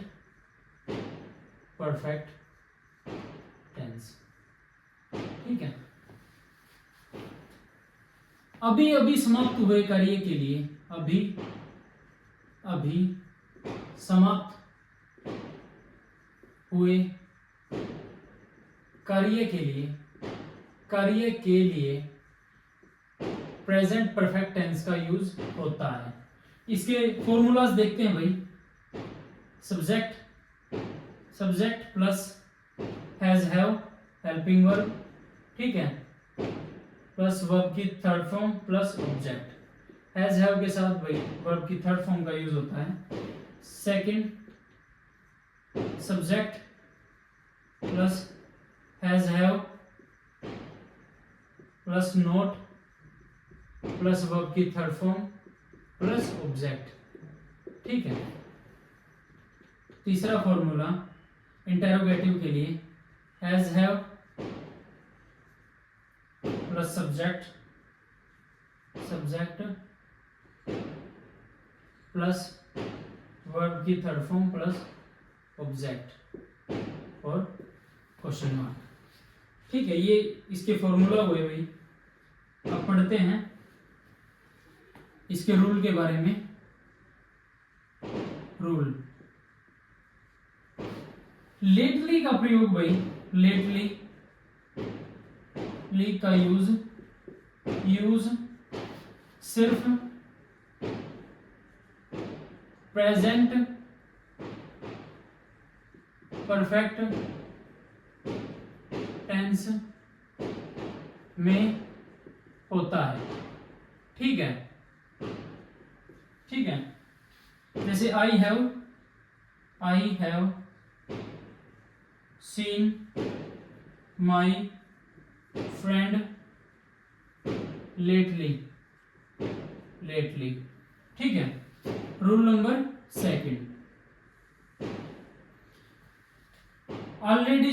परफेक्ट टेंस, ठीक है। अभी समाप्त हुए कार्य के लिए, अभी समाप्त हुए कार्य के लिए प्रेजेंट परफेक्ट टेंस का यूज होता है। इसके फॉर्मूलाज देखते हैं भाई। Subject plus has have helping verb, ठीक है, प्लस वर्ब की third form plus object. Has have के साथ भाई वर्ब की थर्ड फॉर्म का यूज होता है। Second, subject plus has have plus note plus verb की थर्ड फॉर्म प्लस ऑब्जेक्ट, ठीक है। तीसरा फॉर्मूला इंटेरोगेटिव के लिए, has have plus subject plus verb की थर्ड फॉर्म प्लस ऑब्जेक्ट और क्वेश्चन मार्क, ठीक है। ये इसके फॉर्मूला हुए भाई। अब पढ़ते हैं इसके रूल के बारे में। रूल, लेटली का प्रयोग भाई, लेटली का यूज सिर्फ प्रेजेंट परफेक्ट टेंस में होता है, ठीक है, ठीक है। जैसे I have seen my friend lately, ठीक है। Rule number second. ऑलरेडी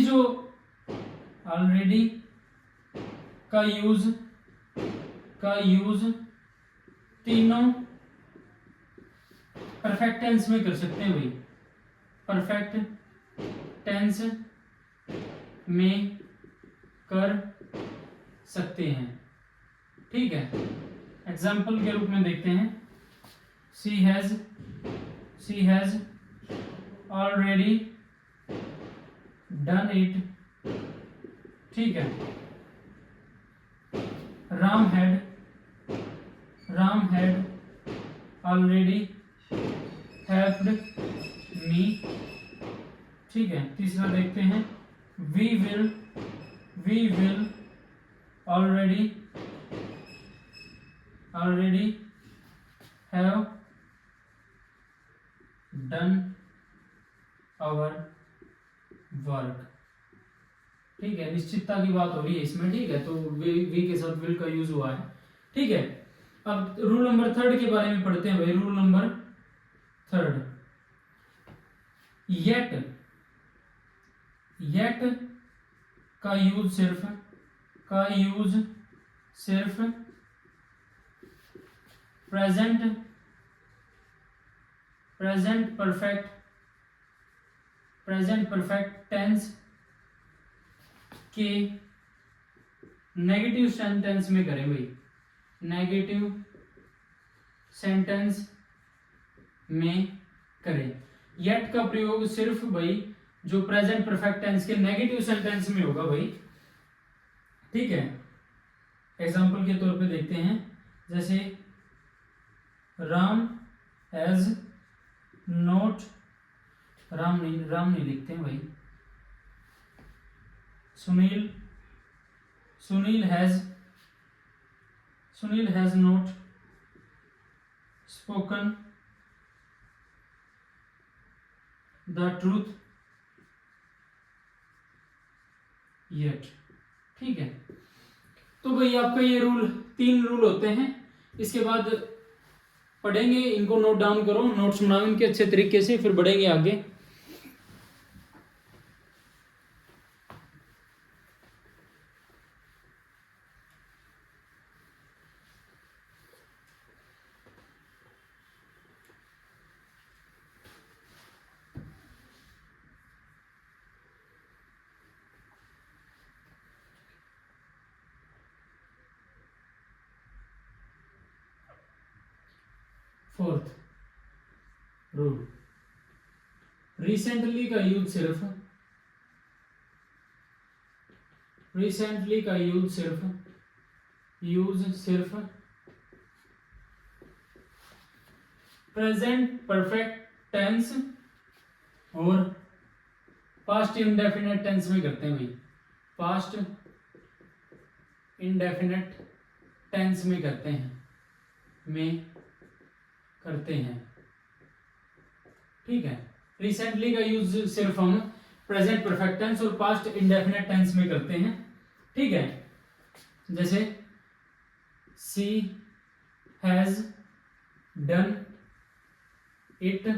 का यूज तीनों परफेक्ट टेंस में कर सकते हैं भाई, परफेक्ट टेंस में कर सकते हैं। ठीक है, एग्जाम्पल के रूप में देखते हैं, she has already done it. ठीक है, Ram had already helped me. ठीक है, तीसरा देखते हैं, we will already have done our work. ठीक है, निश्चितता की बात हो रही है इसमें। ठीक है, तो वी के साथ विल का यूज हुआ है। ठीक है, अब रूल नंबर 3 के बारे में पढ़ते हैं भाई। रूल नंबर 3, येट का यूज सिर्फ प्रेजेंट परफेक्ट टेंस के नेगेटिव सेंटेंस में करें भाई, नेगेटिव सेंटेंस में करें। येट का प्रयोग सिर्फ भाई जो प्रेजेंट परफेक्ट टेंस के नेगेटिव सेंटेंस में होगा भाई। ठीक है, एग्जांपल के तौर पे देखते हैं, जैसे राम हैज नॉट, राम नहीं लिखते हैं भाई, Sunil has not spoken the truth yet. ठीक है, तो भाई आपका ये 3 रूल होते हैं। इसके बाद पढ़ेंगे, इनको नोट डाउन करो, नोट्स बनाओ इनके अच्छे तरीके से, फिर बढ़ेंगे आगे। फोर्थ रूल, रिसेंटली का यूज सिर्फ प्रेजेंट परफेक्ट टेंस और पास्ट इंडेफिनेट टेंस में करते हैं भाई, पास्ट इंडेफिनेट टेंस में करते हैं। ठीक है, रिसेंटली का यूज सिर्फ हम प्रेजेंट परफेक्ट टेंस और पास्ट इंडेफिनेट टेंस में करते हैं। ठीक है, जैसे she has done it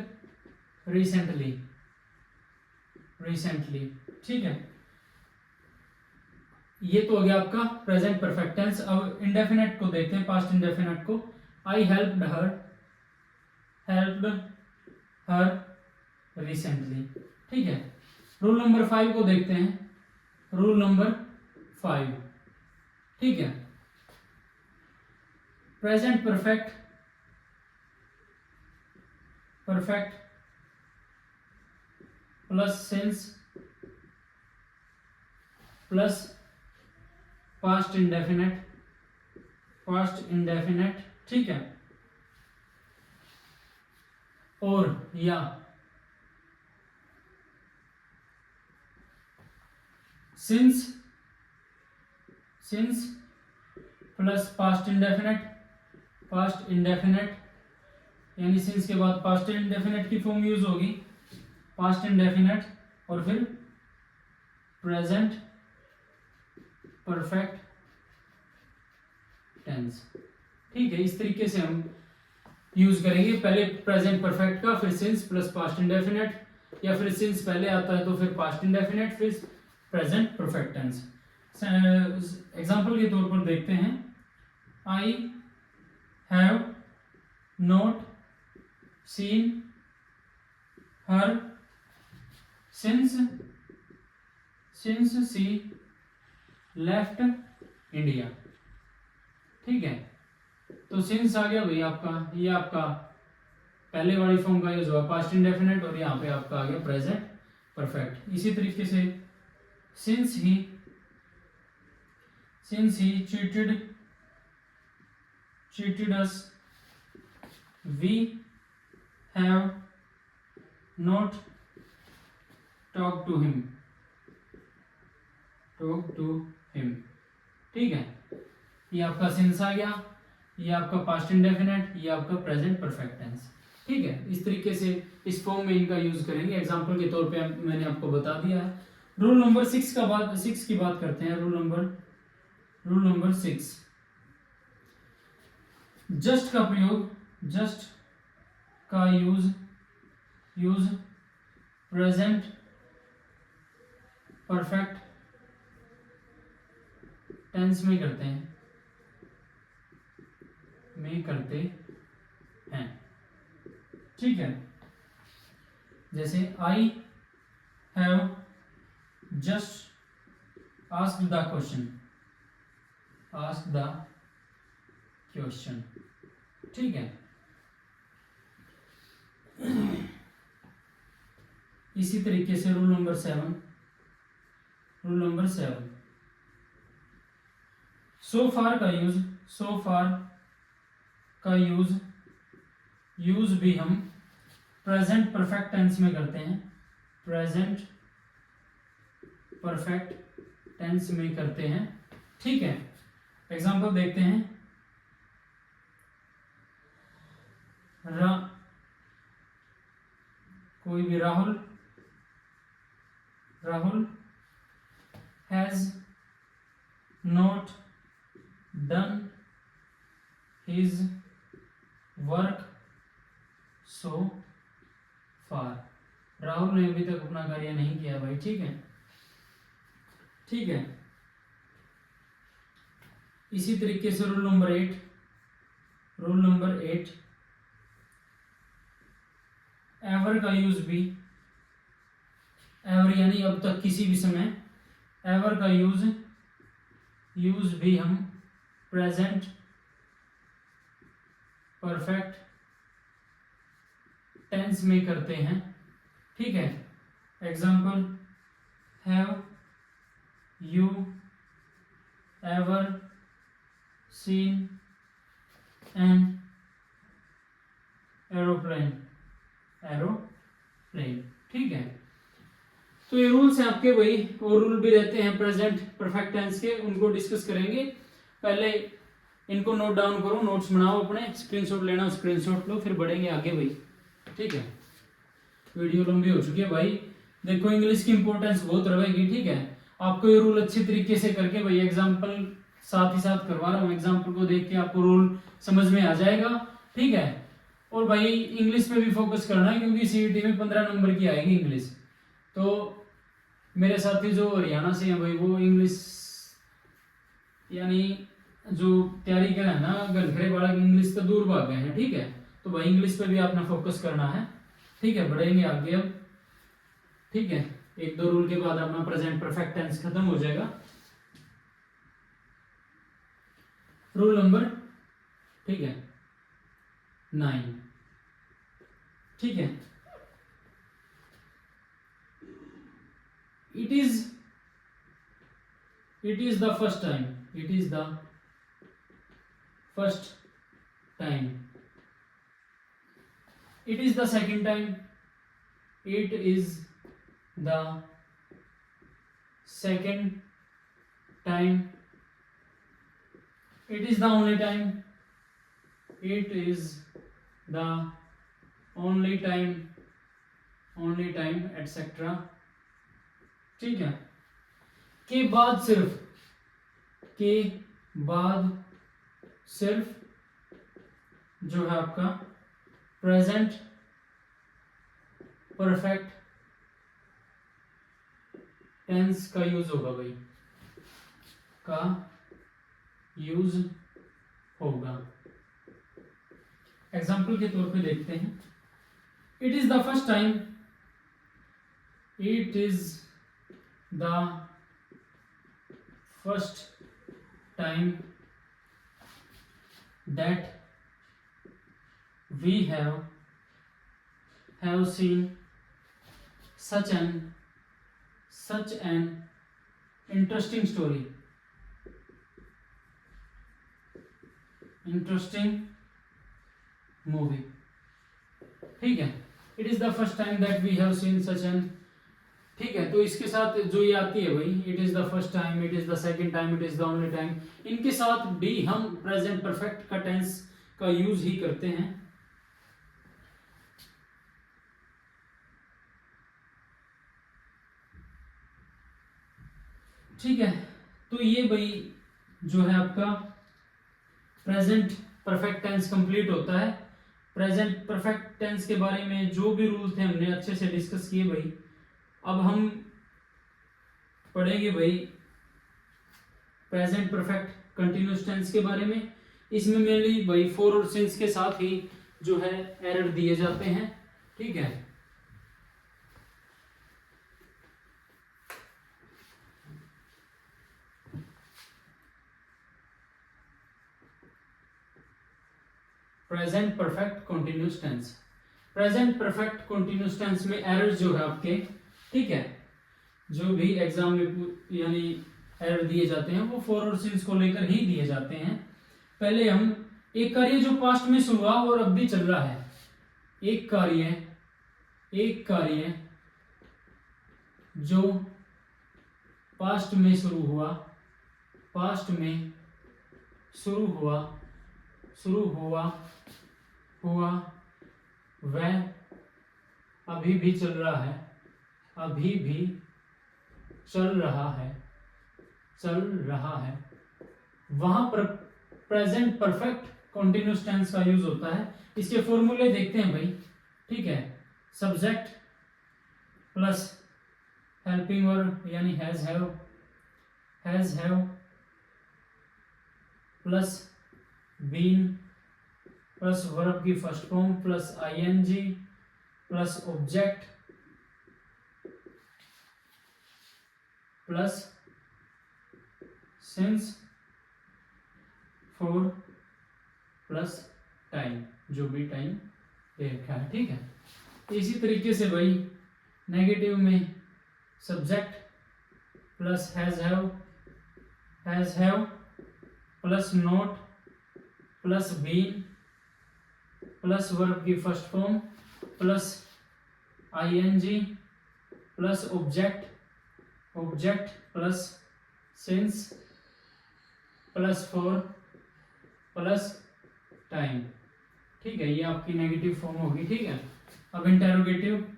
recently. ठीक है, ये तो हो गया आपका प्रेजेंट परफेक्ट टेंस। अब इंडेफिनेट को देखते हैं, पास्ट इंडेफिनेट को। आई हेल्प्ड हर रिसेंटली। ठीक है, रूल नंबर 5 को देखते हैं, रूल नंबर 5। ठीक है, present perfect plus since plus past indefinite. ठीक है, और या सिंस प्लस पास्ट इंडेफिनेट, यानी सिंस के बाद पास्ट इंडेफिनेट की फॉर्म यूज होगी, पास्ट इंडेफिनेट और फिर प्रेजेंट परफेक्ट टेंस। ठीक है, इस तरीके से हम यूज करेंगे, पहले प्रेजेंट परफेक्ट का, फिर सिंस प्लस पास्ट इंडेफिनेट, या फिर सिंस पहले आता है तो फिर पास्ट इंडेफिनेट, फिर प्रेजेंट परफेक्ट टेंस। एग्जांपल के तौर पर देखते हैं, I have not seen her since she left India. ठीक है, तो सिंस आ गया भाई आपका, ये आपका पहले वाली फॉर्म का यूज हुआ पास्ट इंडेफिनेट, और यहाँ पे आपका आ गया प्रेजेंट परफेक्ट। इसी तरीके से since he cheated us, we have not talked to him। ठीक है, ये आपका सिंस आ गया, ये आपका पास्ट इंडेफिनेट, ये आपका प्रेजेंट परफेक्ट टेंस। ठीक है, इस तरीके से इस फॉर्म में इनका यूज करेंगे। एग्जांपल के तौर पे मैंने आपको बता दिया है। रूल नंबर 6 की बात करते हैं। रूल नंबर 6, जस्ट का प्रयोग, जस्ट का यूज प्रेजेंट परफेक्ट टेंस में करते हैं। ठीक है, जैसे I have just asked the question. ठीक है, इसी तरीके से रूल नंबर 7, सो फार का यूज भी हम प्रेजेंट परफेक्ट टेंस में करते हैं। ठीक है, एग्जांपल देखते हैं। कोई भी Rahul has not done his work so far. Rahul ने अभी तक अपना कार्य नहीं किया भाई। ठीक है, इसी तरीके से रूल नंबर 8, एवर का यूज भी, एवर यानी अब तक किसी भी समय, एवर का यूज भी हम प्रेजेंट परफेक्ट टेंस में करते हैं। ठीक है, example, have you ever seen an aeroplane. ठीक है, तो ये रूल्स हैं आपके भाई, और रूल भी रहते हैं प्रेजेंट परफेक्ट टेंस के, उनको डिस्कस करेंगे। पहले इनको नोट डाउन करो, नोट्स बनाओ अपने, स्क्रीनशॉट लेना स्क्रीनशॉट लो, फिर बढ़ेंगे आगे भाई। ठीक है, वीडियो लंबी हो चुकी है भाई। देखो इंग्लिश की इंपॉर्टेंस बहुत रहेगी। ठीक है, आपको ये रूल अच्छी तरीके से करके भाई, एग्जाम्पल साथ ही साथ करवा रहा हूँ, एग्जाम्पल को देख के आपको रूल समझ में आ जाएगा। ठीक है, और भाई इंग्लिश पे भी फोकस करना है, क्योंकि सीईटी में 15 नंबर की आएगी इंग्लिश। तो मेरे साथी जो हरियाणा से हैं भाई, वो इंग्लिश यानी जो तैयारी कर रहे हैं ना, घनखरे बालक इंग्लिश तो दूर भाग गए हैं। ठीक है, तो भाई इंग्लिश पे भी आपने फोकस करना है। ठीक है, बढ़ेंगे आगे अब। ठीक है, 1-2 रूल के बाद अपना प्रेजेंट परफेक्ट टेंस खत्म हो जाएगा। Rule number 9। ठीक है, it is the first time, it is the first time, it is the second time, it is the second time, it is the only time, it is the only time, etc. ठीक है, के बाद सिर्फ जो है आपका present perfect tense का use होगा भाई, का यूज होगा। एग्जाम्पल के तौर पे देखते हैं, it is the first time, it is the first time that we have seen such an interesting story, interesting movie। ठीक है, it is the first time that we have seen such an. ठीक है, तो इसके साथ जो ये आती है भाई, it is the first time, it is the second time, it is the only time, इनके साथ भी हम प्रेजेंट परफेक्ट का टेंस का यूज ही करते हैं। ठीक है, तो ये भाई जो है आपका प्रेजेंट परफेक्ट टेंस कंप्लीट होता है। प्रेजेंट परफेक्ट टेंस के बारे में जो भी रूल थे हमने अच्छे से डिस्कस किए भाई। अब हम पढ़ेंगे भाई प्रेजेंट परफेक्ट कंटिन्यूअस टेंस के बारे में। इसमें मेनली भाई फॉर और सिंस के साथ ही जो है एरर दिए जाते हैं। ठीक है, present perfect continuous tense, present perfect continuous tense में एरर जो है आपके, ठीक है, जो भी एग्जाम में यानी एरर दिए जाते हैं वो फॉर और सिंस को लेकर ही दिए जाते हैं। पहले हम एक कार्य जो पास्ट में शुरू हुआ और अब भी चल रहा है, एक कार्य जो पास्ट में शुरू हुआ, पास्ट में शुरू हुआ वह अभी भी चल रहा है, अभी भी चल रहा है, वहां पर प्रेजेंट परफेक्ट कंटिन्यूअस टेंस का यूज होता है। इसके फॉर्मूले देखते हैं भाई। ठीक है, सब्जेक्ट प्लस हेल्पिंग वर्ब यानी has have plus been plus verb की first form plus I N G plus object plus since for plus time, जो भी टाइम दे रखा है। ठीक है, इसी तरीके से भाई नेगेटिव में subject plus has have plus not plus been plus verb की first form plus I N G plus object plus since plus for plus time. ठीक है, ये आपकी नेगेटिव फॉर्म होगी। ठीक है, अब interrogative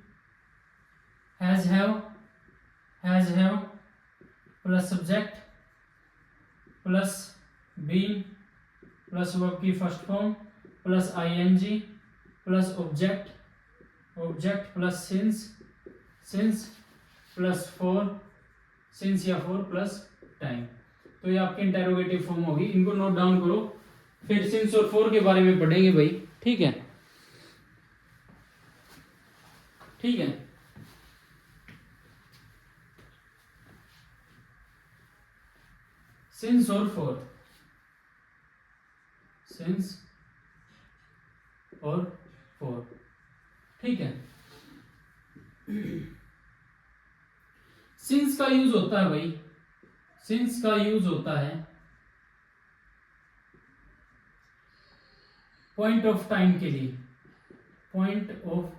has have plus subject plus been plus verb की first form plus I N G plus object plus since plus for since या फॉर प्लस टाइम। तो ये आपकी इंटेरोगेटिव फॉर्म होगी, इनको नोट डाउन करो, फिर सिंस और फॉर के बारे में पढ़ेंगे भाई। ठीक है, ठीक है, सिंस और फॉर, सिंस और फॉर। ठीक है, सिंस का यूज होता है भाई, सिंस का यूज होता है पॉइंट ऑफ टाइम के लिए, पॉइंट ऑफ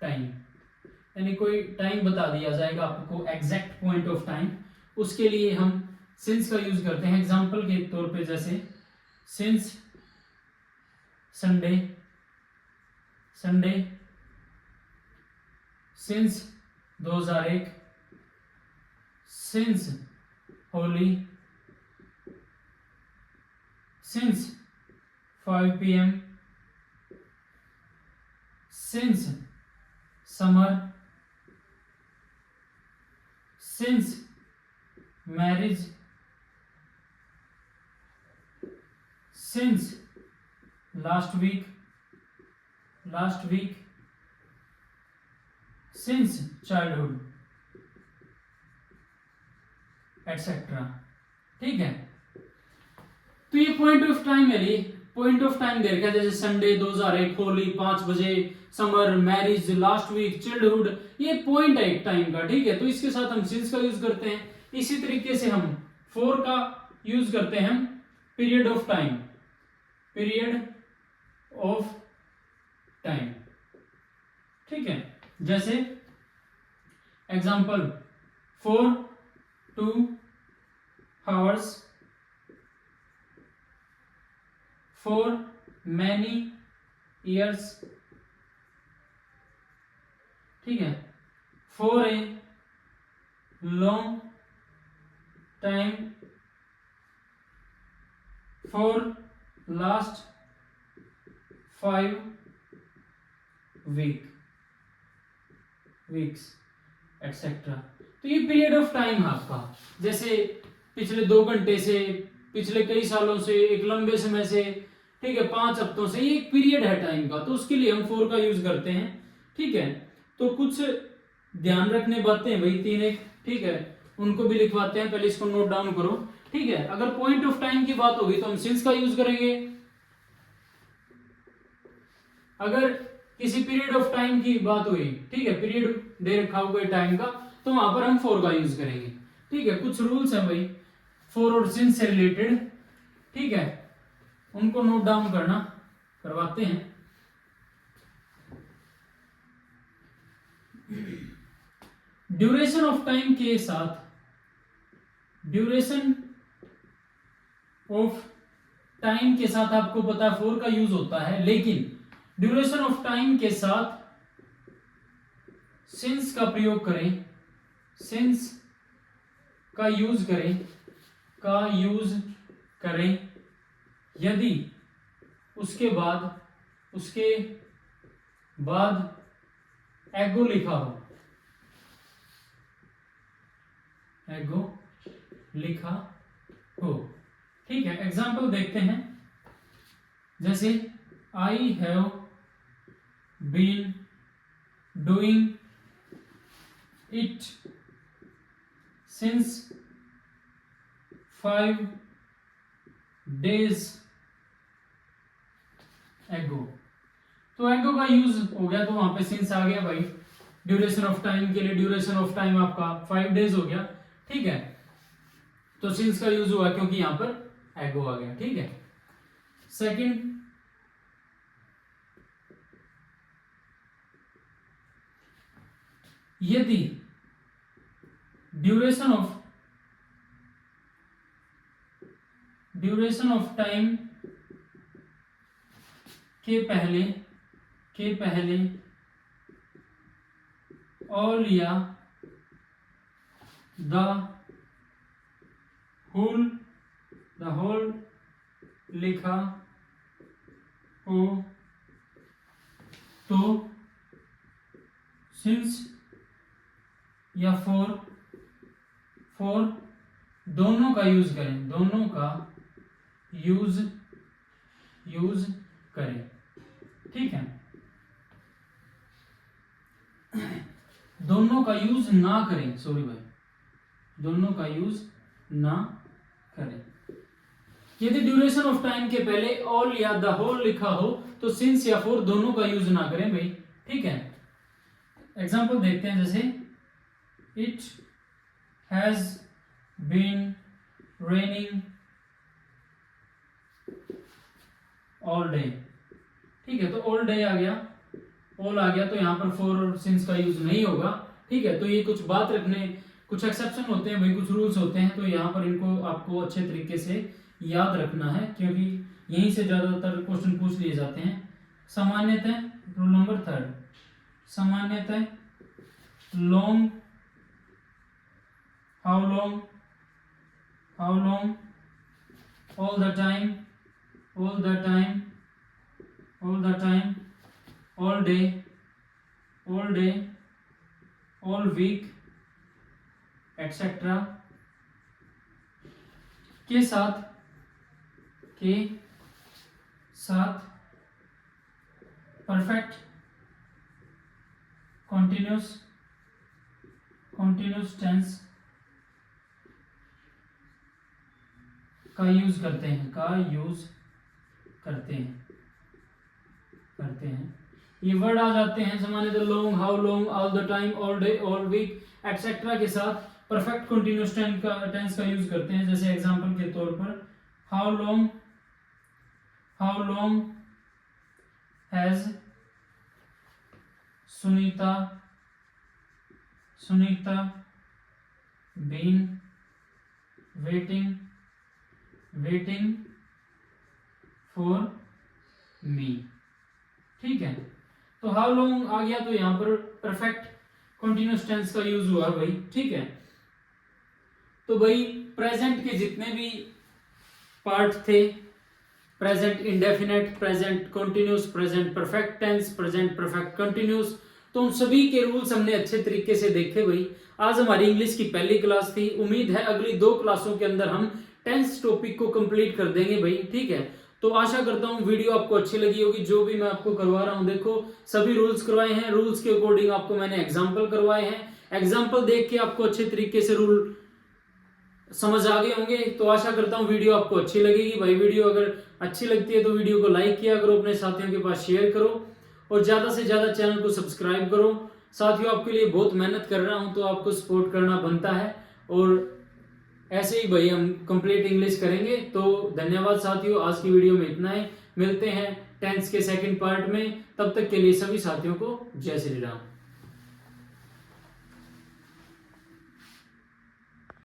टाइम यानी कोई टाइम बता दिया जाएगा आपको, एग्जैक्ट पॉइंट ऑफ टाइम, उसके लिए हम सिंस का यूज करते हैं। एग्जांपल के तौर पे जैसे since Sunday since 2001, since Holi, since 5 PM, since summer, since marriage, since last week, since childhood, etcetera. ठीक है, तो ये पॉइंट ऑफ टाइम है, पॉइंट ऑफ टाइम दे रखा है, जैसे संडे 2001, होली 5 बजे, summer, marriage, last week, childhood, ये पॉइंट है एक टाइम का। ठीक है, तो इसके साथ हम सिंस का यूज करते हैं। इसी तरीके से हम फॉर का यूज करते हैं हम period of time, period of time. ठीक है, जैसे example for 2 hours, for many years। ठीक है, for a long time, for last 5 weeks etc। तो ये पीरियड ऑफ टाइम है आपका, जैसे पिछले 2 घंटे से, पिछले कई सालों से, एक लंबे समय से, ठीक है, 5 हफ्तों से, ये एक पीरियड है टाइम का, तो उसके लिए हम फॉर का यूज करते हैं। ठीक है, तो कुछ ध्यान रखने बातें हैं भाई 3 एक, ठीक है, उनको भी लिखवाते हैं, पहले इसको नोट डाउन करो। ठीक है, अगर पॉइंट ऑफ टाइम की बात होगी तो हम सिंस का यूज करेंगे, अगर किसी पीरियड ऑफ टाइम की बात हुई, ठीक है, पीरियड दे रखा होगा टाइम का, तो वहां पर हम फॉर का यूज करेंगे। ठीक है, कुछ रूल्स हैं भाई फॉर और सिंस से रिलेटेड, ठीक है, उनको नोट डाउन करवाते हैं। ड्यूरेशन ऑफ टाइम के साथ, ड्यूरेशन ऑफ टाइम के साथ आपको पता है फॉर का यूज होता है, लेकिन ड्यूरेशन ऑफ टाइम के साथ सिंस का प्रयोग करें, सिंस का यूज करें यदि उसके बाद एगो लिखा हो। ठीक है, एग्जाम्पल देखते हैं, जैसे I have been doing it since 5 days ago। तो एगो का यूज हो गया, तो वहां पे सिंस आ गया भाई। ड्यूरेशन ऑफ टाइम के लिए ड्यूरेशन ऑफ टाइम आपका 5 days हो गया। ठीक है, तो सिंस का यूज हुआ क्योंकि यहां पर एगो आ गया। ठीक है, सेकंड, यदि ड्यूरेशन ऑफ टाइम के पहले ऑल या द होल लिखा हो तो सिंस या फॉर दोनों का यूज करें, यूज करें। ठीक है, दोनों का यूज ना करें, सॉरी भाई, दोनों का यूज ना करें। यदि ड्यूरेशन ऑफ टाइम के पहले ऑल या द होल लिखा हो तो सिंस या फॉर दोनों का यूज ना करें भाई। ठीक है, एग्जांपल देखते हैं, जैसे it has been raining all day. ठीक है, तो ऑल डे आ गया, ऑल आ गया, तो यहां पर फॉर और सिंस का यूज नहीं होगा। ठीक है, तो ये कुछ बात रखने, कुछ एक्सेप्शन होते हैं भाई, कुछ रूल्स होते हैं, तो यहाँ पर इनको आपको अच्छे तरीके से याद रखना है, क्योंकि यहीं से ज्यादातर क्वेश्चन पूछ लिए जाते हैं। सामान्यतः रूल नंबर 3, सामान्यतः long, how long, all the time, all day, all day, all week etcetera के साथ परफेक्ट कॉन्टिन्यूस टेंस का यूज करते हैं। ये वर्ड आ जाते हैं जमाने the long, how long, all the time, all day, all week etcetera के साथ परफेक्ट कॉन्टिन्यूस टेंस का यूज करते हैं। जैसे एग्जांपल के तौर पर how long has Sunita been waiting for me. ठीक है, तो हाउ लॉन्ग आ गया तो यहां पर परफेक्ट कॉन्टिन्यूस टेंस का यूज हुआ भाई। ठीक है, तो भाई प्रेजेंट के जितने भी पार्ट थे, present indefinite, present continuous, present perfect tense, present perfect continuous, तो उन सभी के रूल्स हमने अच्छे तरीके से देखे भाई। आज हमारी इंग्लिश की पहली क्लास थी, उम्मीद है अगली 2 क्लासों के अंदर हम टेंस टॉपिक को कंप्लीट कर देंगे भाई। ठीक है, तो आशा करता हूँ वीडियो आपको अच्छी लगी होगी। जो भी मैं आपको करवा रहा हूँ, देखो सभी रूल्स करवाए हैं, रूल्स के अकॉर्डिंग आपको मैंने एग्जाम्पल करवाए हैं। एग्जाम्पल देख के आपको अच्छे तरीके से रूल समझ आ गए होंगे। तो आशा करता हूँ वीडियो आपको अच्छी लगेगी भाई। वीडियो अगर अच्छी लगती है तो वीडियो को लाइक किया करो, अपने साथियों के पास शेयर करो और ज्यादा से ज्यादा चैनल को सब्सक्राइब करो। साथियों, आपके लिए बहुत मेहनत कर रहा हूं तो आपको सपोर्ट करना बनता है और ऐसे ही भाई हम कंप्लीट इंग्लिश करेंगे। तो धन्यवाद साथियों, आज की वीडियो में इतना ही। मिलते हैं टेंस के सेकंड पार्ट में, तब तक के लिए सभी साथियों को जय श्री राम।